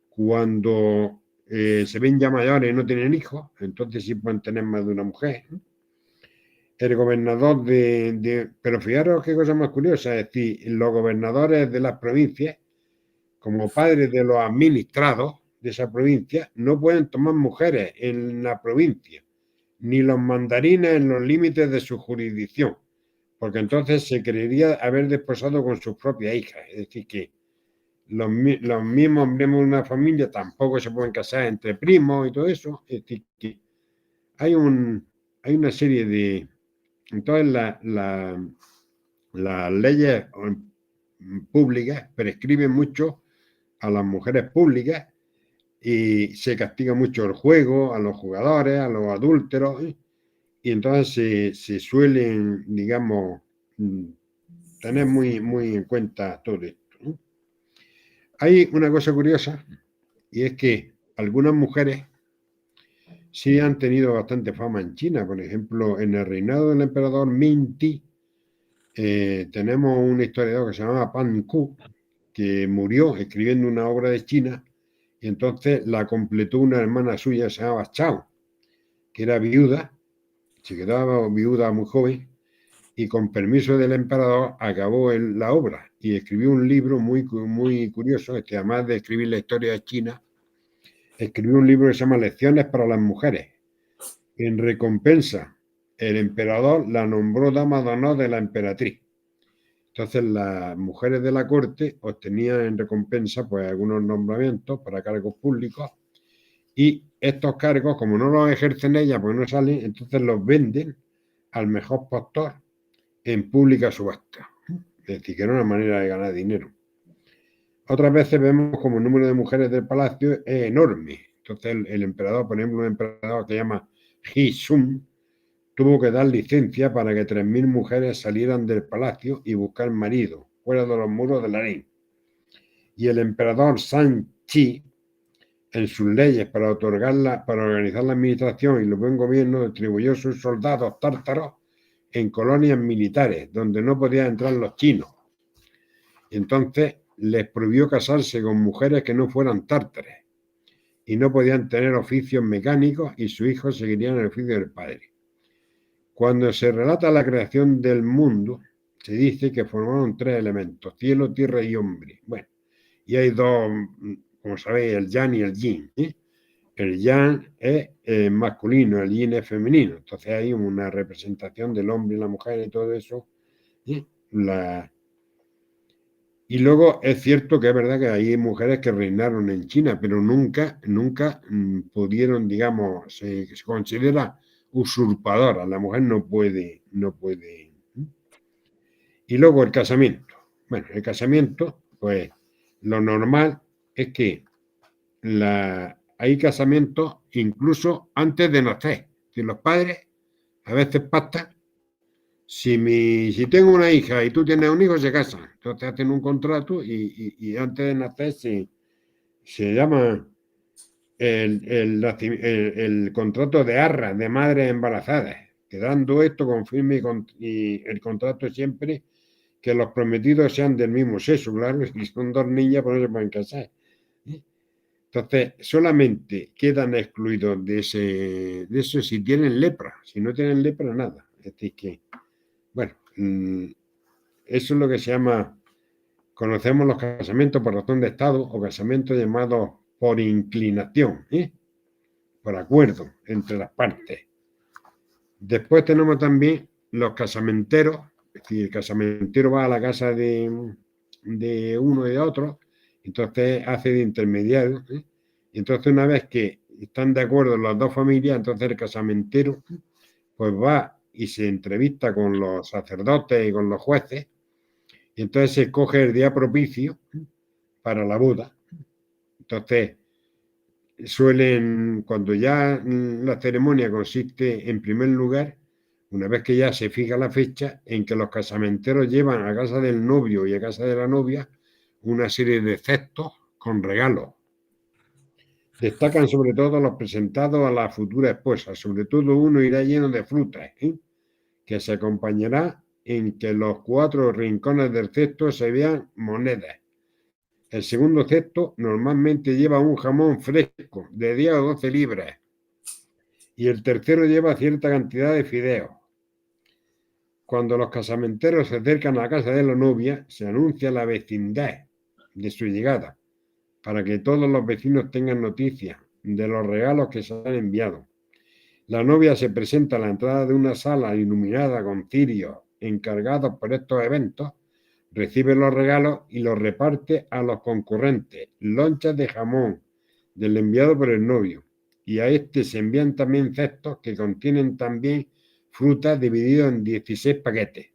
cuando se ven ya mayores y no tienen hijos, entonces sí pueden tener más de una mujer. El gobernador pero fijaros qué cosa más curiosa, es decir, los gobernadores de las provincias, como padres de los administrados de esa provincia, no pueden tomar mujeres en la provincia, ni los mandarines en los límites de su jurisdicción, porque entonces se creería haber desposado con sus propias hijas. Es decir, que los mismos miembros de una familia tampoco se pueden casar entre primos y todo eso. Es decir, que hay una serie de... Entonces, las leyes públicas prescriben mucho a las mujeres públicas y se castiga mucho el juego, a los jugadores, a los adúlteros, y entonces se suelen, digamos, tener muy, muy en cuenta todo esto, ¿no? Hay una cosa curiosa, y es que algunas mujeres sí han tenido bastante fama en China. Por ejemplo, en el reinado del emperador Ming Ti, tenemos un historiador que se llama Pan Ku, que murió escribiendo una obra de China, y entonces la completó una hermana suya que se llamaba Chao, que era viuda, se quedaba viuda muy joven, y con permiso del emperador acabó la obra y escribió un libro muy, muy curioso, que además de escribir la historia de China, escribió un libro que se llama Lecciones para las mujeres. En recompensa, el emperador la nombró dama de honor de la emperatriz. Entonces las mujeres de la corte obtenían en recompensa pues algunos nombramientos para cargos públicos, y estos cargos, como no los ejercen ellas, pues no salen, entonces los venden al mejor postor en pública subasta. Es decir, que era una manera de ganar dinero. Otras veces vemos como el número de mujeres del palacio es enorme. Entonces el emperador, por ejemplo, un emperador que se llama Ji Sun, tuvo que dar licencia para que 3.000 mujeres salieran del palacio y buscar marido fuera de los muros del harén. Y el emperador San Chi, en sus leyes para organizar la administración y el buen gobierno, distribuyó sus soldados tártaros en colonias militares donde no podían entrar los chinos. Entonces les prohibió casarse con mujeres que no fueran tártares, y no podían tener oficios mecánicos, y sus hijos seguirían el oficio del padre. Cuando se relata la creación del mundo, se dice que formaron 3 elementos: cielo, tierra y hombre. Bueno, y hay 2, como sabéis, el yang y el yin, ¿eh? El yang es masculino, el yin es femenino. Entonces hay una representación del hombre y la mujer y todo eso, ¿eh? Y luego es cierto que es verdad que hay mujeres que reinaron en China, pero nunca pudieron, digamos, se considera usurpadora. La mujer no puede. Y luego el casamiento. Bueno, el casamiento, pues lo normal es que hay casamientos incluso antes de nacer. Si los padres a veces pactan, si tengo una hija y tú tienes un hijo, se casan. Entonces hacen un contrato y antes de nacer se llama el contrato de arras de madres embarazadas, quedando esto con firme y el contrato siempre que los prometidos sean del mismo sexo, claro, y son 2 niñas, pues no se pueden casar. Entonces, solamente quedan excluidos de eso si tienen lepra. Si no tienen lepra, nada. Es decir, que, bueno, eso es lo que se llama, conocemos los casamientos por razón de Estado, o casamientos llamados por inclinación, por acuerdo entre las partes. Después tenemos también los casamenteros. Es decir, el casamentero va a la casa de uno y de otro, entonces hace de intermediario, y entonces una vez que están de acuerdo las 2 familias, entonces el casamentero pues va y se entrevista con los sacerdotes y con los jueces, y entonces se escoge el día propicio para la boda. Entonces cuando ya la ceremonia consiste, en primer lugar, una vez que ya se fija la fecha, en que los casamenteros llevan a casa del novio y a casa de la novia una serie de cestos con regalos. Destacan sobre todo los presentados a la futura esposa. Sobre todo uno irá lleno de frutas, que se acompañará en que los 4 rincones del cesto se vean monedas. El segundo cesto normalmente lleva un jamón fresco de 10 o 12 libras. Y el tercero lleva cierta cantidad de fideos. Cuando los casamenteros se acercan a la casa de la novia, se anuncia la vecindad de su llegada, para que todos los vecinos tengan noticia de los regalos que se han enviado. La novia se presenta a la entrada de una sala iluminada con cirios encargados por estos eventos recibe los regalos y los reparte a los concurrentes, lonchas de jamón del enviado por el novio, y a este se envían también cestos que contienen también frutas divididos en 16 paquetes.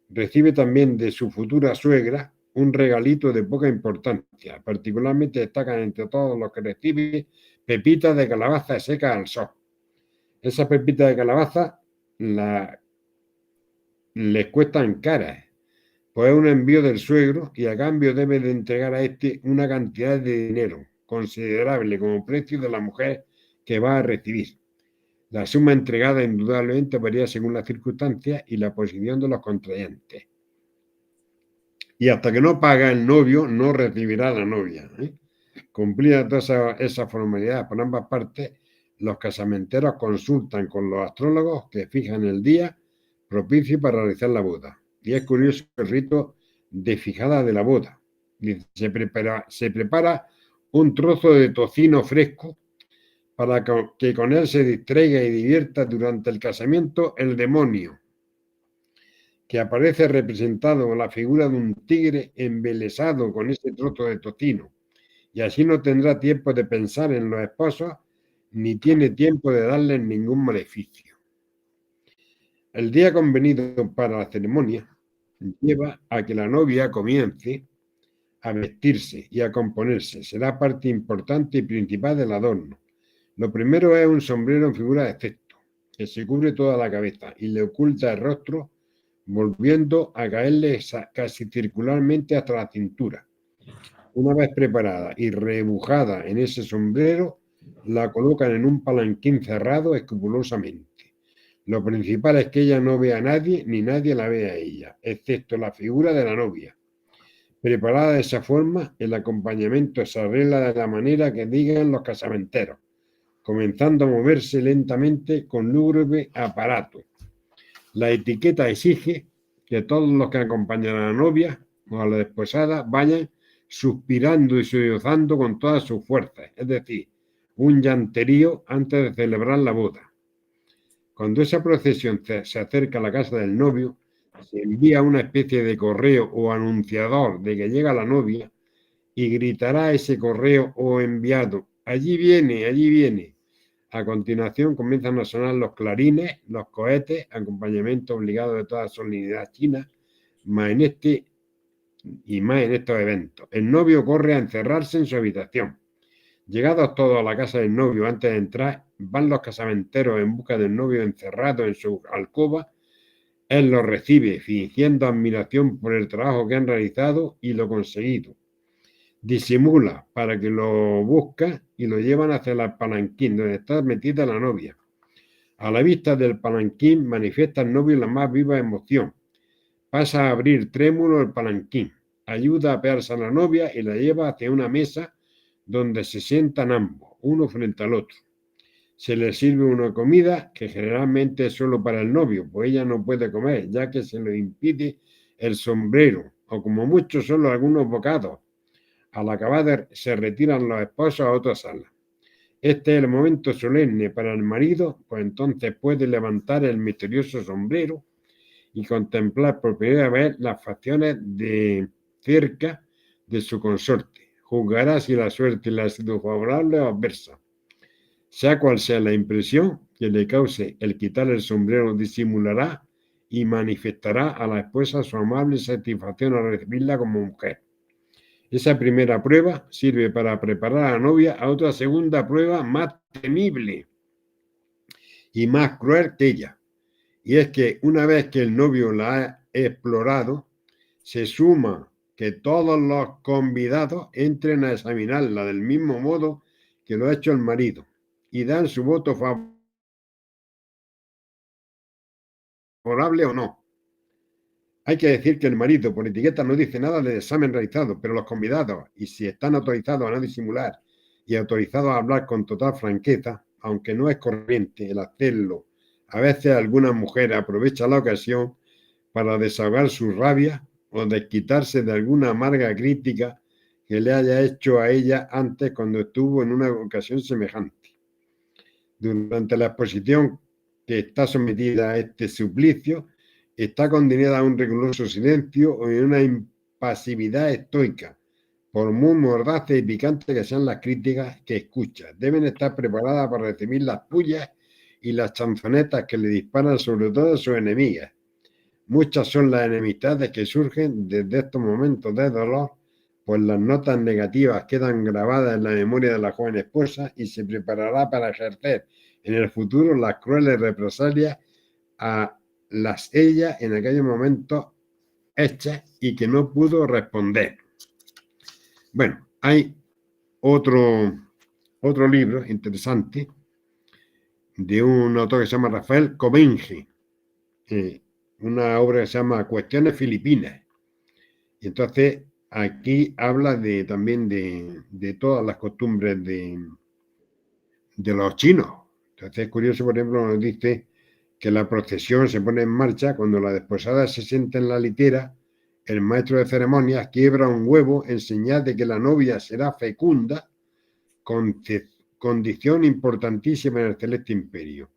Recibe también de su futura suegra un regalito de poca importancia. Particularmente destacan entre todos los que recibe pepitas de calabaza secas al sol. Esas pepitas de calabaza les cuestan caras, pues es un envío del suegro y a cambio debe de entregar a este una cantidad de dinero considerable como precio de la mujer que va a recibir. La suma entregada indudablemente varía según las circunstancias y la posición de los contrayentes. Y hasta que no paga el novio, no recibirá la novia. Cumplida todas esas formalidades por ambas partes, los casamenteros consultan con los astrólogos que fijan el día propicio para realizar la boda. Y es curioso el rito de fijada de la boda. Se prepara un trozo de tocino fresco para que con él se distraiga y divierta durante el casamiento el demonio, que aparece representado con la figura de un tigre embelesado con ese trozo de tocino, y así no tendrá tiempo de pensar en los esposos ni tiene tiempo de darles ningún maleficio. El día convenido para la ceremonia lleva a que la novia comience a vestirse y a componerse. Será parte importante y principal del adorno. Lo primero es un sombrero en figura de cesto, que se cubre toda la cabeza y le oculta el rostro, volviendo a caerle casi circularmente hasta la cintura. Una vez preparada y rebujada en ese sombrero, la colocan en un palanquín cerrado escrupulosamente. Lo principal es que ella no vea a nadie, ni nadie la vea a ella, excepto la figura de la novia. Preparada de esa forma, el acompañamiento se arregla de la manera que digan los casamenteros, comenzando a moverse lentamente con lúgubre aparato. La etiqueta exige que todos los que acompañan a la novia o a la desposada vayan suspirando y sollozando con todas sus fuerzas, es decir, un llanterío antes de celebrar la boda. Cuando esa procesión se acerca a la casa del novio, se envía una especie de correo o anunciador de que llega la novia y gritará ese correo o enviado: allí viene, allí viene. A continuación comienzan a sonar los clarines, los cohetes, acompañamiento obligado de toda solemnidad china, más en estos eventos. El novio corre a encerrarse en su habitación. Llegados todos a la casa del novio, antes de entrar, van los casamenteros en busca del novio encerrado en su alcoba. Él los recibe, fingiendo admiración por el trabajo que han realizado y lo conseguido. Disimula para que lo busca y lo llevan hacia el palanquín donde está metida la novia. A la vista del palanquín manifiesta el novio la más viva emoción. Pasa a abrir trémulo el palanquín, ayuda a apearse a la novia y la lleva hacia una mesa donde se sientan ambos, uno frente al otro. Se le sirve una comida que generalmente es solo para el novio, pues ella no puede comer, ya que se lo impide el sombrero, o como mucho solo algunos bocados. Al acabar se retiran los esposos a otra sala. Este es el momento solemne para el marido, pues entonces puede levantar el misterioso sombrero y contemplar por primera vez las facciones de cerca de su consorte. Juzgará si la suerte le ha sido favorable o adversa. Sea cual sea la impresión que le cause el quitar el sombrero, disimulará y manifestará a la esposa su amable satisfacción al recibirla como mujer. Esa primera prueba sirve para preparar a la novia a otra segunda prueba más temible y más cruel que ella. Y es que una vez que el novio la ha explorado, se suma que todos los convidados entren a examinarla del mismo modo que lo ha hecho el marido y dan su voto favorable o no. Hay que decir que el marido por etiqueta no dice nada del examen realizado, pero los convidados, y si están autorizados a no disimular y autorizados a hablar con total franqueza, aunque no es corriente el hacerlo, a veces alguna mujer aprovecha la ocasión para desahogar su rabia o desquitarse de alguna amarga crítica que le haya hecho a ella antes cuando estuvo en una ocasión semejante. Durante la exposición que está sometida a este suplicio, está condenada a un riguroso silencio o en una impasividad estoica, por muy mordaces y picantes que sean las críticas que escucha. Deben estar preparadas para recibir las pullas y las chanzonetas que le disparan sobre todo a sus enemigas. Muchas son las enemistades que surgen desde estos momentos de dolor, pues las notas negativas quedan grabadas en la memoria de la joven esposa y se preparará para ejercer en el futuro las crueles represalias a las ella en aquellos momentos hechas y que no pudo responder. Bueno, hay otro libro interesante de un autor que se llama Rafael Cobenji, una obra que se llama Cuestiones Filipinas. Y entonces aquí habla también de todas las costumbres de los chinos. Entonces es curioso, por ejemplo, nos dice que la procesión se pone en marcha cuando la desposada se sienta en la litera. El maestro de ceremonias quiebra un huevo en señal de que la novia será fecunda, condición importantísima en el celeste imperio.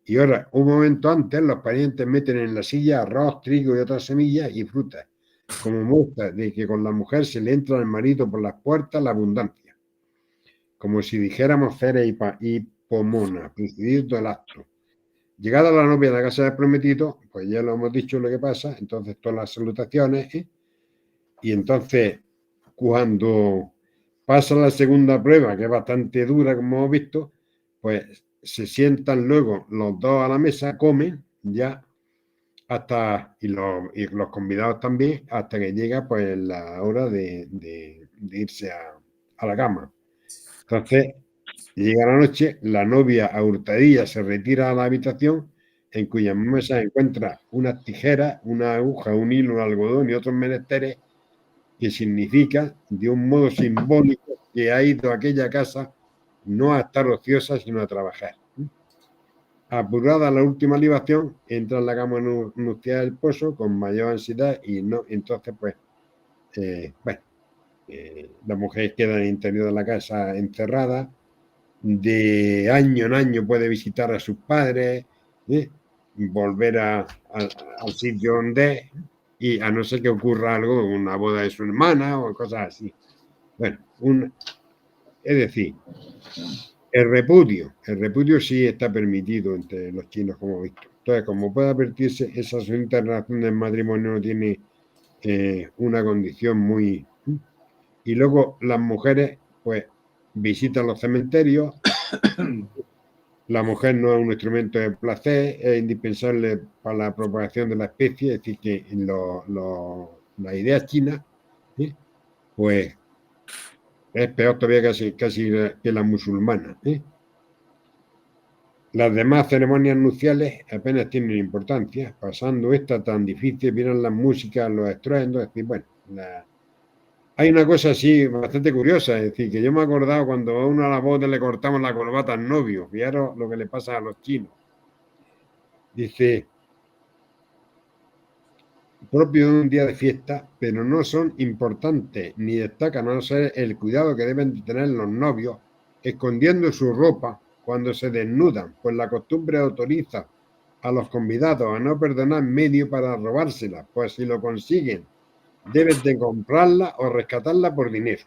Y ahora, un momento antes, los parientes meten en la silla arroz, trigo y otras semillas y frutas, como muestra de que con la mujer se le entra al marido por las puertas la abundancia. Como si dijéramos Cera y Pomona, presidiendo el acto. Llegada la novia a la casa del prometido, pues ya lo hemos dicho lo que pasa, entonces todas las salutaciones, y entonces cuando pasa la segunda prueba, que es bastante dura, como hemos visto, pues se sientan luego los dos a la mesa, comen ya hasta, y los convidados también, hasta que llega pues la hora de irse a la cama. Entonces, llega la noche, la novia a hurtadillas se retira a la habitación, en cuya mesa encuentra unas tijeras, una aguja, un hilo, un algodón y otros menesteres, que significa, de un modo simbólico, que ha ido a aquella casa no a estar ociosa, sino a trabajar. Apurada la última libación, entra en la cama nupcial del esposo con mayor ansiedad y no, entonces pues, la mujer queda en el interior de la casa encerrada, de año en año puede visitar a sus padres, volver al sitio donde, y a no ser que ocurra algo, una boda de su hermana o cosas así. Bueno, es decir, el repudio sí está permitido entre los chinos, como he visto. Entonces, como puede advertirse, esa solita relación del matrimonio no tiene una condición muy... Y luego las mujeres, pues, visitan los cementerios. La mujer no es un instrumento de placer, es indispensable para la propagación de la especie, es decir, que la idea china, pues, es peor todavía casi que la musulmana. Las demás ceremonias nupciales apenas tienen importancia. Pasando esta tan difícil, vienen las músicas, los estruendos, es decir, bueno, hay una cosa así bastante curiosa, es decir, que yo me he acordado cuando a uno a la boda le cortamos la corbata al novio. Fijaros lo que le pasa a los chinos. Dice, propio de un día de fiesta, pero no son importantes ni destacan a no ser el cuidado que deben tener los novios, escondiendo su ropa cuando se desnudan, pues la costumbre autoriza a los convidados a no perdonar medio para robársela, pues si lo consiguen, deben de comprarla o rescatarla por dinero.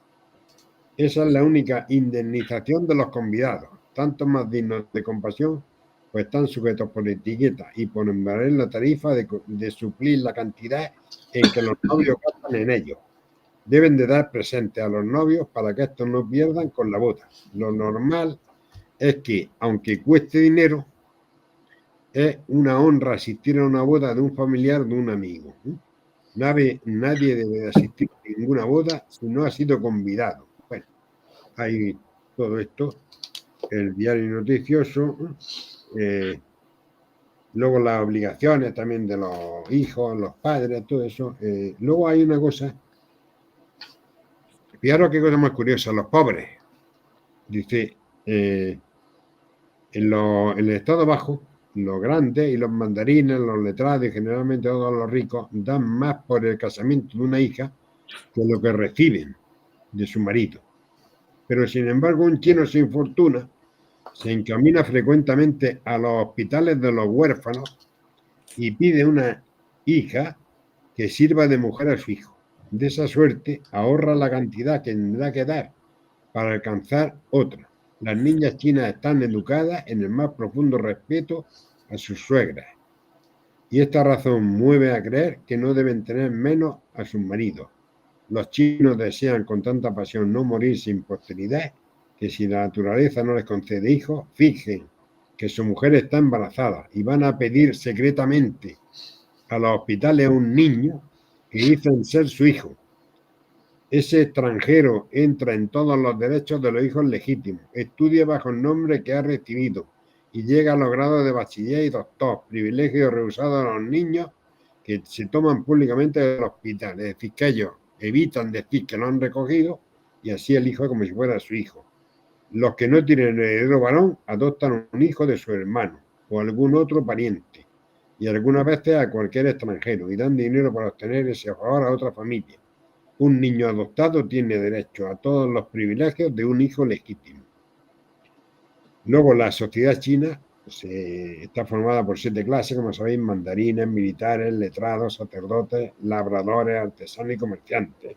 Esa es la única indemnización de los convidados, tanto más dignos de compasión, pues están sujetos por etiqueta y por embargar la tarifa de suplir la cantidad en que los novios gastan en ellos. Deben de dar presente a los novios para que estos no pierdan con la boda. Lo normal es que, aunque cueste dinero, es una honra asistir a una boda de un familiar de un amigo. Nadie debe asistir a ninguna boda si no ha sido convidado. Bueno, hay todo esto, el diario noticioso, luego las obligaciones también de los hijos, los padres, todo eso. Luego hay una cosa, fijaros qué cosa más curiosa, los pobres. Dice, en el estado bajo, los grandes y los mandarines, los letrados y generalmente todos los ricos dan más por el casamiento de una hija que lo que reciben de su marido. Pero sin embargo, un chino sin fortuna se encamina frecuentemente a los hospitales de los huérfanos y pide una hija que sirva de mujer a su hijo. De esa suerte ahorra la cantidad que tendrá que dar para alcanzar otra. Las niñas chinas están educadas en el más profundo respeto a sus suegras. Y esta razón mueve a creer que no deben tener menos a sus maridos. Los chinos desean con tanta pasión no morir sin posteridad que si la naturaleza no les concede hijos, fingen que su mujer está embarazada y van a pedir secretamente a los hospitales a un niño que dicen ser su hijo. Ese extranjero entra en todos los derechos de los hijos legítimos, estudia bajo el nombre que ha recibido y llega a los grados de bachiller y doctor, privilegios rehusados a los niños que se toman públicamente del hospital. Es decir, que ellos evitan decir que lo han recogido y así el hijo es como si fuera su hijo. Los que no tienen heredero varón adoptan un hijo de su hermano o algún otro pariente y algunas veces a cualquier extranjero y dan dinero para obtener ese favor a otra familia. Un niño adoptado tiene derecho a todos los privilegios de un hijo legítimo. Luego, la sociedad china está formada por 7 clases, como sabéis: mandarines, militares, letrados, sacerdotes, labradores, artesanos y comerciantes.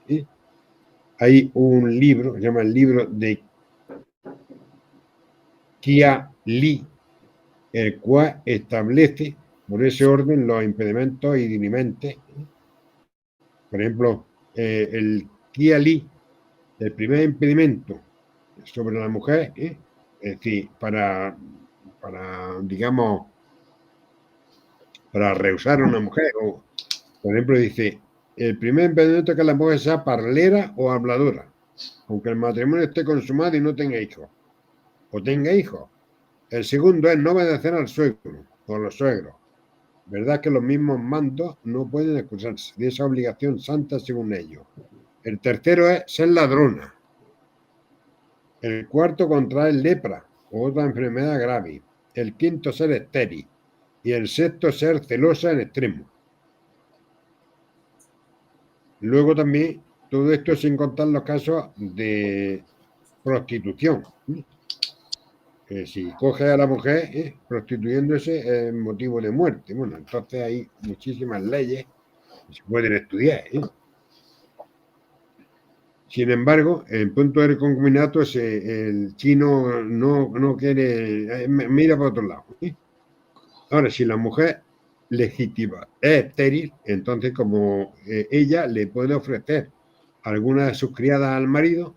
Hay un libro, que se llama el libro de Qia Li, el cual establece por ese orden los impedimentos y dirimente. Por ejemplo, el Qia Li, el primer impedimento sobre la mujer, es decir, para digamos, para rehusar a una mujer, o por ejemplo dice, el primer impedimento es que la mujer sea parlera o habladora, aunque el matrimonio esté consumado y no tenga hijos, o tenga hijos. El segundo es no obedecer al suegro o a los suegros. ¿Verdad que los mismos mandos no pueden excusarse de esa obligación santa según ellos? El tercero es ser ladrona. El cuarto, contraer lepra o otra enfermedad grave. El quinto, ser estéril. Y el sexto, ser celosa en extremo. Luego también, todo esto sin contar los casos de prostitución. Si coge a la mujer prostituyéndose es motivo de muerte. Bueno, entonces hay muchísimas leyes que se pueden estudiar. Sin embargo, en punto de concubinato, el chino no quiere, mira para otro lado. Ahora, si la mujer legítima es estéril, entonces como ella le puede ofrecer alguna de sus criadas al marido,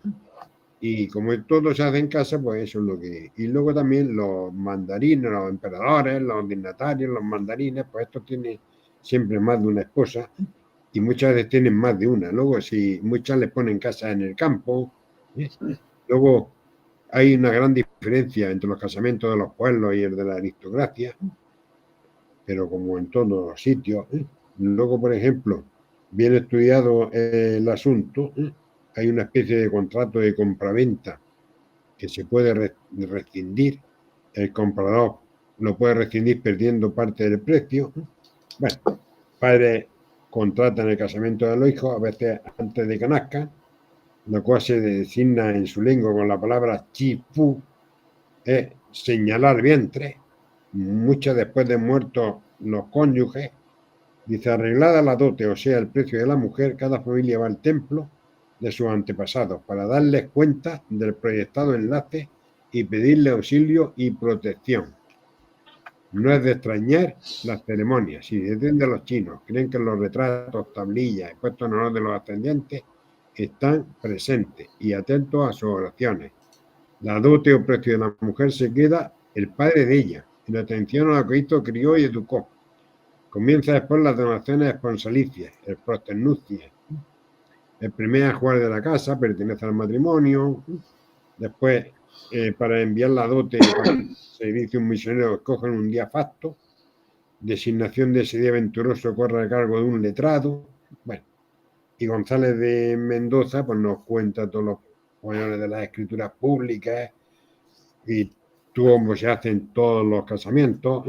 y como todo se hace en casa, pues eso es lo que... Y luego también los mandarines, los emperadores, los dignatarios, los mandarines, pues estos tienen siempre más de una esposa y muchas veces tienen más de una. Luego, si muchas les ponen casa en el campo, luego hay una gran diferencia entre los casamientos de los pueblos y el de la aristocracia, pero como en todos los sitios. Luego, por ejemplo, bien estudiado el asunto, hay una especie de contrato de compraventa que se puede rescindir. El comprador lo puede rescindir perdiendo parte del precio. Bueno, padres contratan el casamiento de los hijos, a veces antes de que nazcan, lo cual se designa en su lengua con la palabra chi fu, es señalar vientre. Muchas después de muertos los cónyuges, dice, arreglada la dote, o sea, el precio de la mujer, cada familia va al templo de sus antepasados para darles cuenta del proyectado enlace y pedirle auxilio y protección. No es de extrañar las ceremonias. Si desde los chinos creen que los retratos, tablillas y puestos en honor de los ascendientes están presentes y atentos a sus oraciones. La dote o precio de la mujer se queda el padre de ella, en atención a lo que hizo, crió y educó. Comienza después las donaciones esponsalicias, el prosternucia. El primer ajuar de la casa pertenece al matrimonio. Después, para enviar la dote, se dice un misionero, escogen un día facto. Designación de ese día venturoso corre a cargo de un letrado. Bueno, y González de Mendoza pues nos cuenta todos los poemas de las escrituras públicas y cómo se hacen todos los casamientos.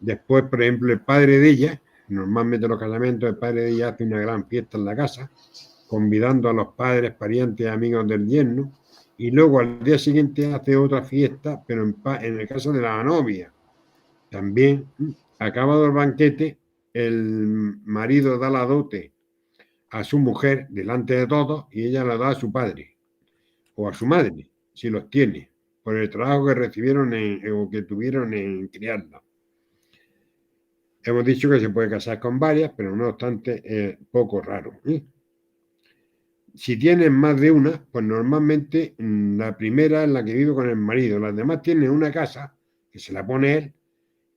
Después, por ejemplo, el padre de ella, normalmente los casamientos, el padre de ella hace una gran fiesta en la casa, convidando a los padres, parientes y amigos del yerno, y luego al día siguiente hace otra fiesta, pero en el caso de la novia. También, acabado el banquete, el marido da la dote a su mujer delante de todos y ella la da a su padre o a su madre, si los tiene, por el trabajo que recibieron o que tuvieron en criarla. Hemos dicho que se puede casar con varias, pero no obstante es poco raro. Si tienen más de una, pues normalmente la primera es la que vive con el marido. Las demás tienen una casa que se la pone él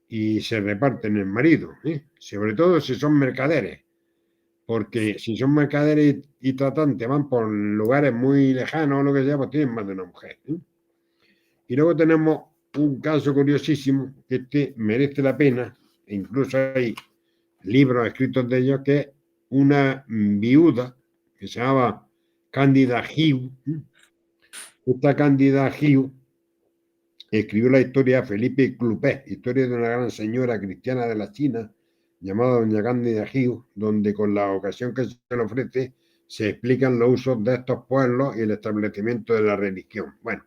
y se reparten el marido. Sobre todo si son mercaderes. Porque si son mercaderes y tratantes, van por lugares muy lejanos o lo que sea, pues tienen más de una mujer. Y luego tenemos un caso curiosísimo que este merece la pena, e incluso hay libros escritos de ellos, que es una viuda que se llamaba Cándida Hiu. Esta Cándida Hiu escribió la historia Felipe Clupé, historia de una gran señora cristiana de la China, llamada Doña Cándida Hiu, donde con la ocasión que se le ofrece se explican los usos de estos pueblos y el establecimiento de la religión. Bueno,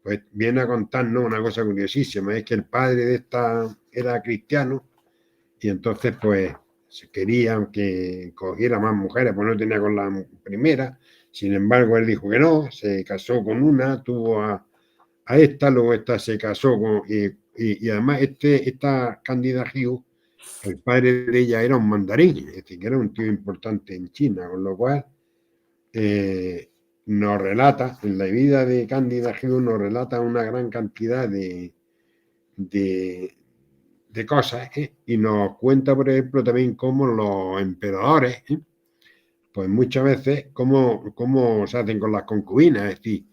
pues viene a contarnos una cosa curiosísima, es que el padre de esta era cristiano y entonces pues se querían que cogiera más mujeres, pues no tenía con la primera, sin embargo él dijo que no, se casó con una, tuvo a esta, luego esta se casó con, y además esta Cándida Hiu, el padre de ella era un mandarín, es decir, que era un tío importante en China, con lo cual nos relata, en la vida de Cándida Hiu nos relata una gran cantidad de cosas, y nos cuenta, por ejemplo, también cómo los emperadores, pues muchas veces, cómo se hacen con las concubinas, es decir,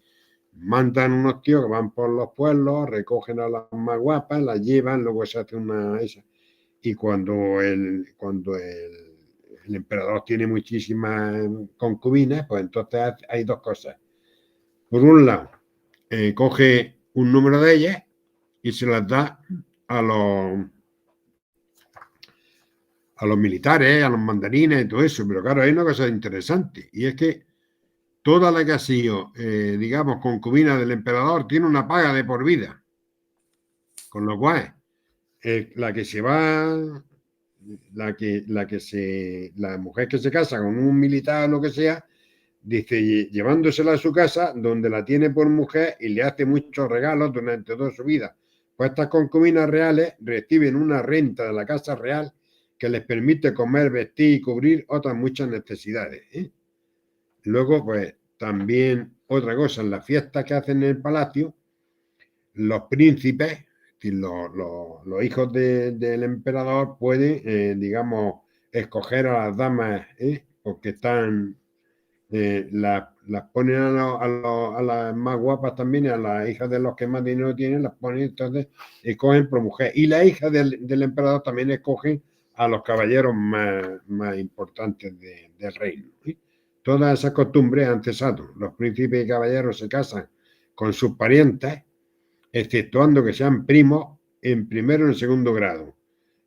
mandan unos tíos que van por los pueblos, recogen a las más guapas, las llevan, luego se hace una esa. Y cuando el emperador tiene muchísimas concubinas, pues entonces hay dos cosas. Por un lado, coge un número de ellas y se las da a los militares, a los mandarines y todo eso. Pero claro, hay una cosa interesante, y es que toda la que ha sido, digamos, concubina del emperador tiene una paga de por vida. Con lo cual, la que se va, la mujer que se casa con un militar o lo que sea, dice, llevándosela a su casa, donde la tiene por mujer y le hace muchos regalos durante toda su vida. Pues estas concubinas reales reciben una renta de la casa real que les permite comer, vestir y cubrir otras muchas necesidades. Luego, pues, también otra cosa, en las fiestas que hacen en el palacio, los príncipes, los hijos del emperador, pueden, digamos, escoger a las damas, porque están, las ponen a las más guapas también, a las hijas de los que más dinero tienen, las ponen, entonces escogen por mujer. Y la hija del emperador también escogen a los caballeros más importantes del reino. Todas esas costumbres han cesado. Los príncipes y caballeros se casan con sus parientes, exceptuando que sean primos en primero o en segundo grado.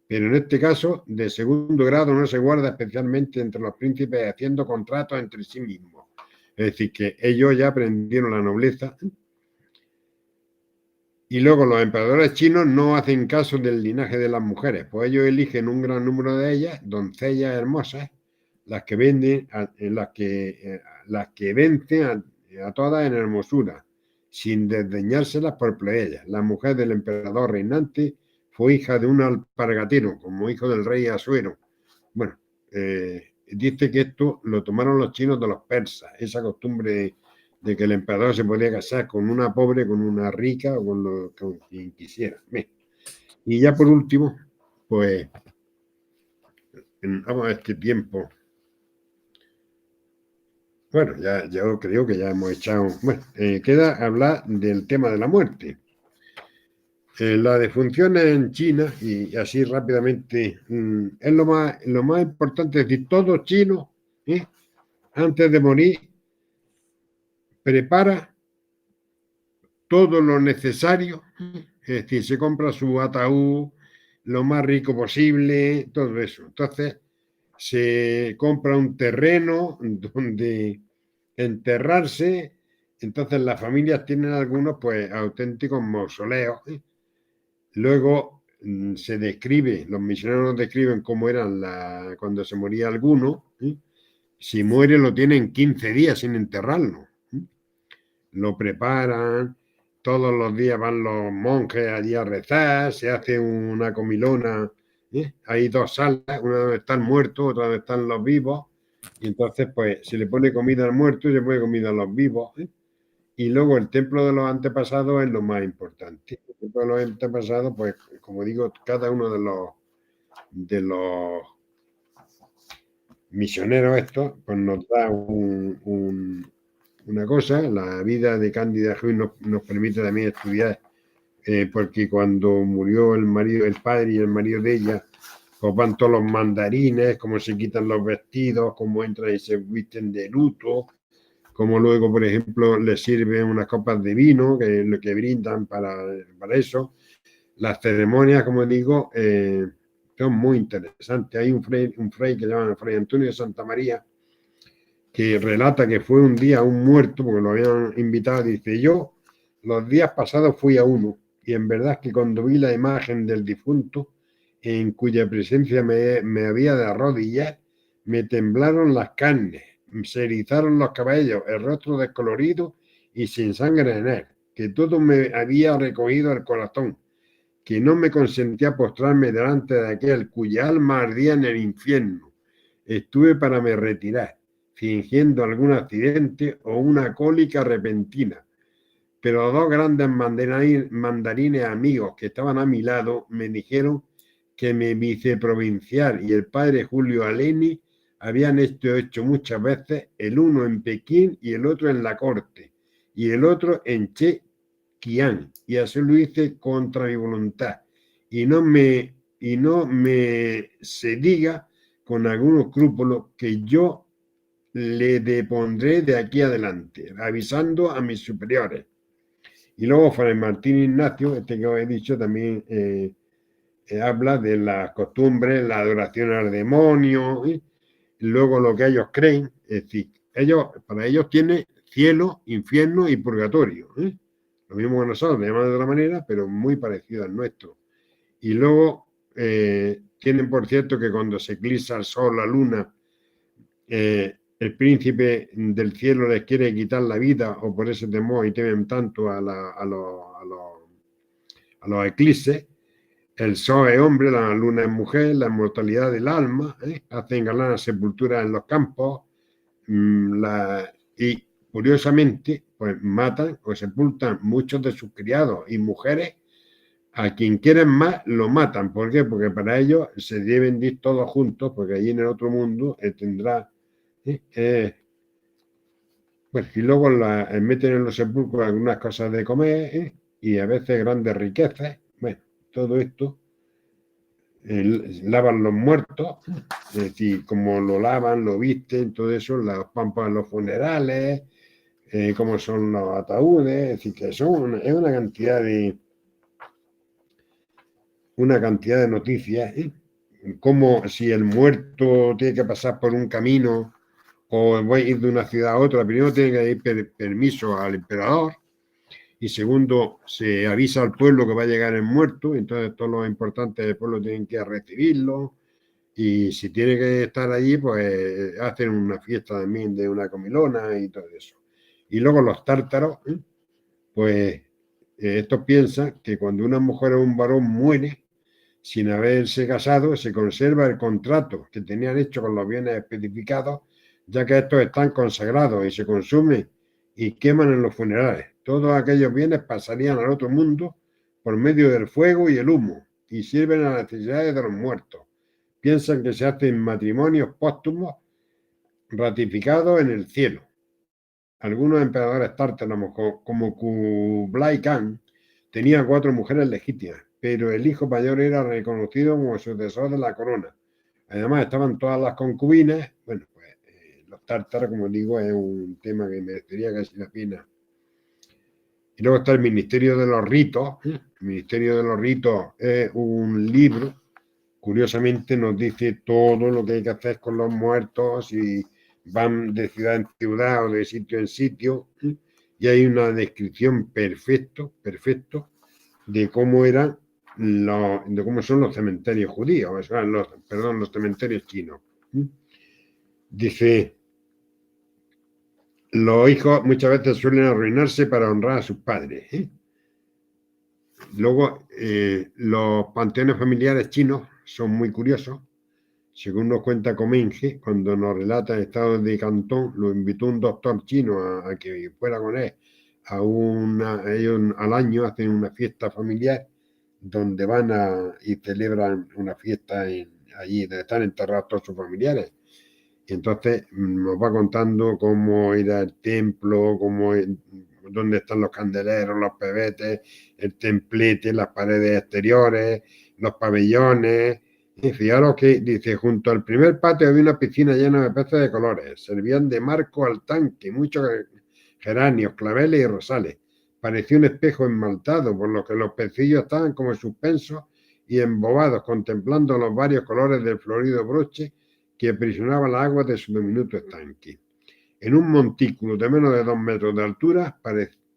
Pero en este caso, de segundo grado no se guarda especialmente entre los príncipes haciendo contratos entre sí mismos. Es decir, que ellos ya aprendieron la nobleza. Y luego los emperadores chinos no hacen caso del linaje de las mujeres, pues ellos eligen un gran número de ellas, doncellas hermosas, las que venden, las que vencen a todas en hermosura, sin desdeñárselas por plebeyas. La mujer del emperador reinante fue hija de un alpargatero, como hijo del rey Asuero. Bueno, dice que esto lo tomaron los chinos de los persas, esa costumbre de que el emperador se podía casar con una pobre, con una rica o con quien quisiera. Bien. Y ya por último, pues, vamos a este tiempo. Bueno, ya yo creo que ya hemos echado. Bueno, queda hablar del tema de la muerte. La defunción en China, y así rápidamente, es lo más importante, es decir, todo chino, antes de morir, prepara todo lo necesario, es decir, se compra su ataúd lo más rico posible, todo eso. Entonces, se compra un terreno donde enterrarse, entonces las familias tienen algunos, pues, auténticos mausoleos. Luego, se describe, los misioneros nos describen cómo eran cuando se moría alguno. Si muere lo tienen 15 días sin enterrarlo. Lo preparan, todos los días van los monjes allí a rezar, se hace una comilona. Hay dos salas, una donde están muertos, otra donde están los vivos, y entonces pues se le pone comida al muerto y se pone comida a los vivos. Y luego el templo de los antepasados es lo más importante. El templo de los antepasados, pues como digo, cada uno de los misioneros estos, pues nos da una cosa. La vida de Cándida Huy nos permite también estudiar, porque cuando murió el marido, el padre y el marido de ella, pues van todos los mandarines, cómo se quitan los vestidos, cómo entran y se visten de luto, como luego, por ejemplo, les sirven unas copas de vino, que es lo que brindan para eso. Las ceremonias, como digo, son muy interesantes. Hay un fray que llaman Fray Antonio de Santa María, que relata que fue un día a un muerto, porque lo habían invitado, dice: yo los días pasados fui a uno, y en verdad es que cuando vi la imagen del difunto, en cuya presencia me había de arrodillar, me temblaron las carnes, se erizaron los cabellos, el rostro descolorido y sin sangre en él, que todo me había recogido el corazón, que no me consentía postrarme delante de aquel cuya alma ardía en el infierno. Estuve para me retirar, fingiendo algún accidente o una cólica repentina. Pero dos grandes mandarines amigos que estaban a mi lado me dijeron que mi viceprovincial y el padre Julio Aleni habían hecho muchas veces, el uno en Pekín y el otro en la corte, y el otro en Chekiang, y así lo hice contra mi voluntad, y no me se diga con algún escrúpulo que yo le depondré de aquí adelante, avisando a mis superiores. Y luego Fray Martín Ignacio, este que os he dicho, también habla de las costumbres, la adoración al demonio, luego lo que ellos creen, es decir, para ellos tiene cielo, infierno y purgatorio. Lo mismo que nosotros, le llaman de otra manera, pero muy parecido al nuestro. Y luego tienen por cierto que cuando se eclipsa el sol, la luna, el príncipe del cielo les quiere quitar la vida, o por ese temor y temen tanto a los eclipses. El sol es hombre, la luna es mujer, la inmortalidad del alma, hacen galana sepultura en los campos, y curiosamente pues matan o sepultan muchos de sus criados y mujeres. A quien quieren más lo matan. ¿Por qué? Porque para ellos se deben ir todos juntos, porque allí en el otro mundo tendrá bueno, y luego meten en los sepulcros algunas cosas de comer, y a veces grandes riquezas. Bueno, todo esto lavan los muertos, es decir, como lo lavan, lo visten, todo eso, las pampas en los funerales, cómo son los ataúdes, es decir, que es una cantidad de noticias, como si el muerto tiene que pasar por un camino o voy a ir de una ciudad a otra. Primero tiene que pedir permiso al emperador, y segundo se avisa al pueblo que va a llegar el muerto, entonces todos los importantes del pueblo tienen que recibirlo, y si tiene que estar allí pues hacen una fiesta también de una comilona y todo eso. Y luego los tártaros, pues estos piensan que cuando una mujer o un varón muere sin haberse casado, se conserva el contrato que tenían hecho con los bienes especificados, ya que estos están consagrados y se consumen y queman en los funerales. Todos aquellos bienes pasarían al otro mundo por medio del fuego y el humo, y sirven a las necesidades de los muertos. Piensan que se hacen matrimonios póstumos ratificados en el cielo. Algunos emperadores tártaros, como Kublai Khan, tenía 4 mujeres legítimas, pero el hijo mayor era reconocido como sucesor de la corona. Además, estaban todas las concubinas. Bueno, pues los tártaros, como digo, es un tema que merecería casi la pena. Y luego está el Ministerio de los Ritos. El Ministerio de los Ritos es un libro, curiosamente nos dice todo lo que hay que hacer con los muertos, y van de ciudad en ciudad o de sitio en sitio, y hay una descripción perfecto de cómo eran de cómo son los cementerios judíos, o sea, los cementerios chinos. Dice, los hijos muchas veces suelen arruinarse para honrar a sus padres. Luego, los panteones familiares chinos son muy curiosos. Según nos cuenta Comenge, cuando nos relata el estado de Cantón, lo invitó un doctor chino a que fuera con él. Ellos al año hacen una fiesta familiar donde van y celebran una fiesta allí, donde están enterrados todos sus familiares. Y entonces nos va contando cómo era el templo, dónde están los candeleros, los pebetes, el templete, las paredes exteriores, los pabellones. Y fijaros que dice, junto al primer patio había una piscina llena de peces de colores. Servían de marco al tanque, muchos geranios, claveles y rosales. Parecía un espejo esmaltado, por lo que los pecillos estaban como suspensos y embobados, contemplando los varios colores del florido broche que aprisionaba las aguas de su diminuto estanque. En un montículo de menos de 2 metros de altura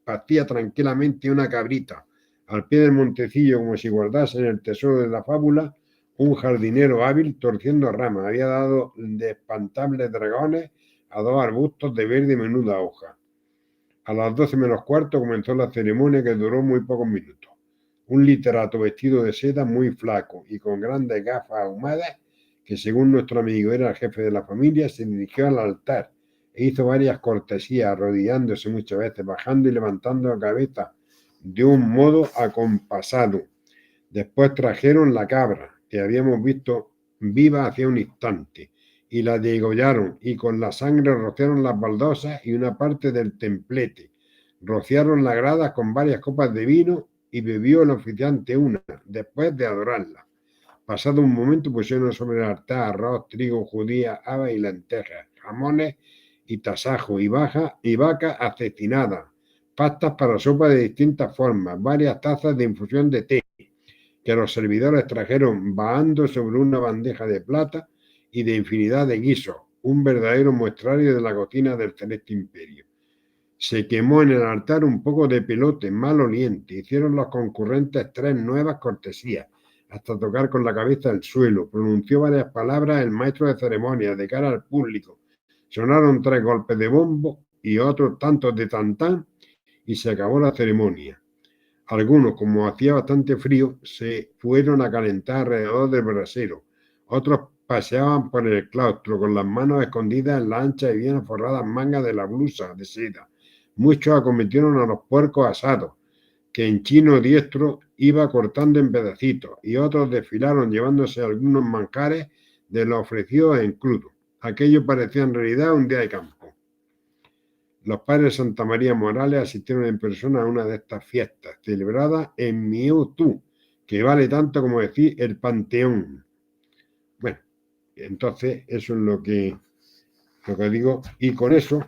pastía tranquilamente una cabrita. Al pie del montecillo, como si guardase en el tesoro de la fábula, un jardinero hábil torciendo ramas. Había dado de espantables dragones a 2 arbustos de verde y menuda hoja. A las 12 menos cuarto comenzó la ceremonia, que duró muy pocos minutos. Un literato vestido de seda, muy flaco y con grandes gafas ahumadas, que según nuestro amigo era el jefe de la familia, se dirigió al altar e hizo varias cortesías, arrodillándose muchas veces, bajando y levantando la cabeza de un modo acompasado. Después trajeron la cabra, que habíamos visto viva hacía un instante, y la degollaron, y con la sangre rociaron las baldosas y una parte del templete. Rociaron las gradas con varias copas de vino y bebió el oficiante una, después de adorarla. Pasado un momento pusieron sobre el altar arroz, trigo, judía, habas y lentejas, jamones y tasajo y vaca acecinada, pastas para sopa de distintas formas, varias tazas de infusión de té, que los servidores trajeron bahando sobre una bandeja de plata, y de infinidad de guisos, un verdadero muestrario de la cocina del celeste imperio. Se quemó en el altar un poco de pelote maloliente, hicieron los concurrentes 3 nuevas cortesías, hasta tocar con la cabeza el suelo. Pronunció varias palabras el maestro de ceremonias de cara al público. Sonaron 3 golpes de bombo y otros tantos de tantán, y se acabó la ceremonia. Algunos, como hacía bastante frío, se fueron a calentar alrededor del brasero. Otros paseaban por el claustro con las manos escondidas en la ancha y bien forradas mangas de la blusa de seda. Muchos acometieron a los puercos asados, que en chino diestro iba cortando en pedacitos, y otros desfilaron llevándose algunos manjares de los ofrecidos en crudo. Aquello parecía en realidad un día de campo. Los padres Santa María Morales asistieron en persona a una de estas fiestas, celebrada en Miutú, que vale tanto como decir el Panteón. Bueno, entonces eso es lo que digo, y con eso,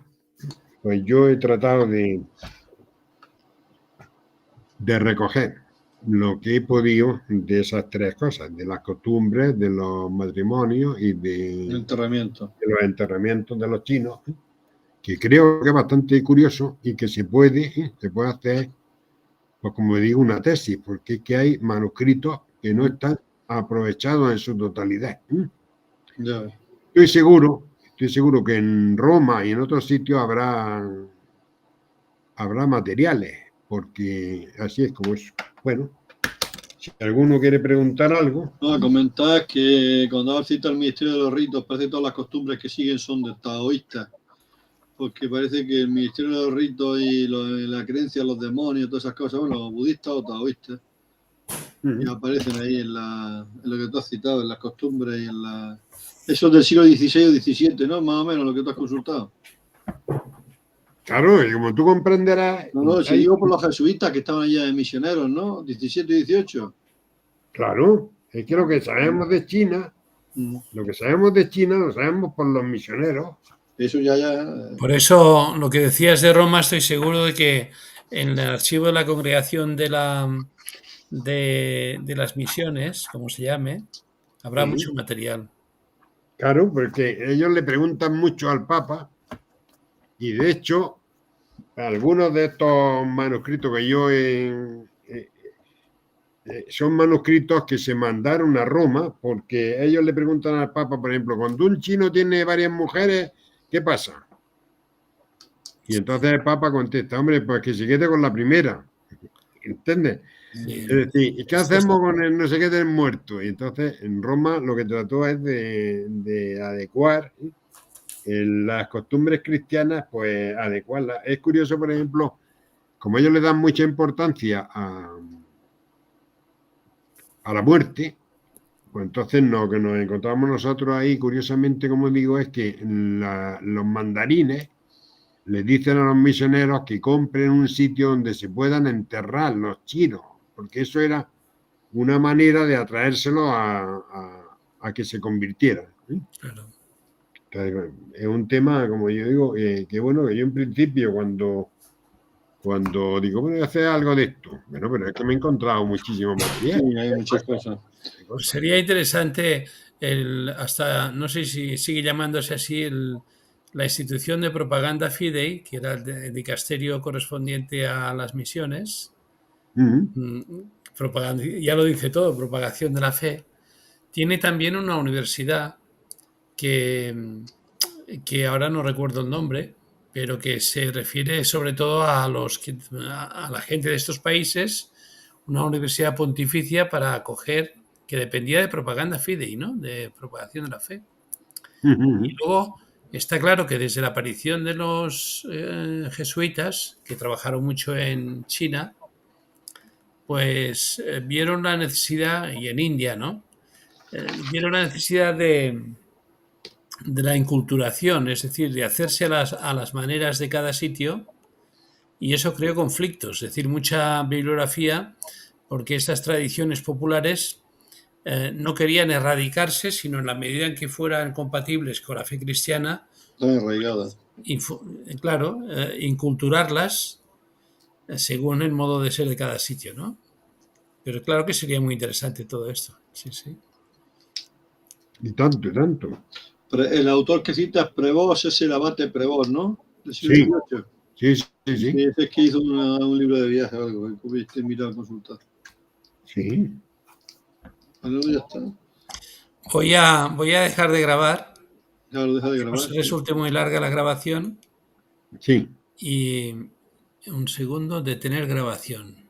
pues yo he tratado de recoger lo que he podido de esas 3 cosas, de las costumbres, de los matrimonios y de El enterramiento. De los enterramientos de los chinos, que creo que es bastante curioso y que se puede hacer, pues como digo, una tesis, porque es que hay manuscritos que no están aprovechados en su totalidad. Ya. Estoy seguro que en Roma y en otros sitios habrá materiales, porque así es como es. Bueno, si alguno quiere preguntar algo. No, comentar que cuando cita el Ministerio de los Ritos, parece que todas las costumbres que siguen son de taoístas, porque parece que el Ministerio de los Ritos y la creencia en los demonios, todas esas cosas, bueno, los budistas o taoístas, y aparecen ahí en lo que tú has citado, en las costumbres y en eso es del siglo XVI o XVII, ¿no? Más o menos lo que tú has consultado. Claro, y como tú comprenderás... No, si digo por los jesuitas que estaban allá de misioneros, ¿no? 17 y 18. Claro, es que lo que sabemos de China, lo sabemos por los misioneros. Eso ya. Por eso, lo que decías de Roma, estoy seguro de que en el archivo de la congregación de las misiones, como se llame, habrá mucho material. Claro, porque ellos le preguntan mucho al Papa, y de hecho, algunos de estos manuscritos que yo son manuscritos que se mandaron a Roma porque ellos le preguntan al Papa, por ejemplo, cuando un chino tiene varias mujeres, ¿qué pasa? Y entonces el Papa contesta, hombre, pues que se quede con la primera. ¿Entiendes? Sí. Es decir, ¿y qué hacemos con el no sé qué del muerto? Y entonces en Roma lo que trató es de adecuar las costumbres cristianas, pues adecuarlas. Es curioso, por ejemplo, como ellos le dan mucha importancia a la muerte, pues entonces lo que nos encontramos nosotros ahí, curiosamente, como digo, es que los mandarines les dicen a los misioneros que compren un sitio donde se puedan enterrar los chinos, porque eso era una manera de atraérselos a que se convirtieran. Claro. Entonces, es un tema, como yo digo, que bueno, que yo en principio cuando digo, bueno, voy a hacer algo de esto, bueno, pero es que me he encontrado muchísimo material. Sí, hay muchas cosas. Pues sería interesante hasta, no sé si sigue llamándose así, la institución de propaganda Fidei, que era el dicasterio correspondiente a las misiones. Ya lo dice todo, propagación de la fe. Tiene también una universidad que ahora no recuerdo el nombre, pero que se refiere sobre todo a la gente de estos países, una universidad pontificia para acoger, que dependía de propaganda fidei, ¿no? De propagación de la fe. Y luego está claro que desde la aparición de los jesuitas, que trabajaron mucho en China, pues vieron la necesidad, y en India, ¿no? Vieron la necesidad de la inculturación, es decir, de hacerse a las maneras de cada sitio, y eso creó conflictos, es decir, mucha bibliografía, porque estas tradiciones populares no querían erradicarse, sino en la medida en que fueran compatibles con la fe cristiana, Están arraigadas. claro, inculturarlas según el modo de ser de cada sitio, ¿no? Pero claro que sería muy interesante todo esto, sí, sí. Y tanto, y tanto. El autor que cita es Prevost, es el abate Prevost, ¿no? Del siglo Sí. XVIII. Sí, sí, Sí, sí. ese es que hizo un libro de viaje o algo, que pudiste mirar a consultar. Sí. Bueno, ya está. Voy a dejar de grabar. Ya lo deja de No grabar. se resulte muy larga la grabación. Sí. Y un segundo, detener grabación.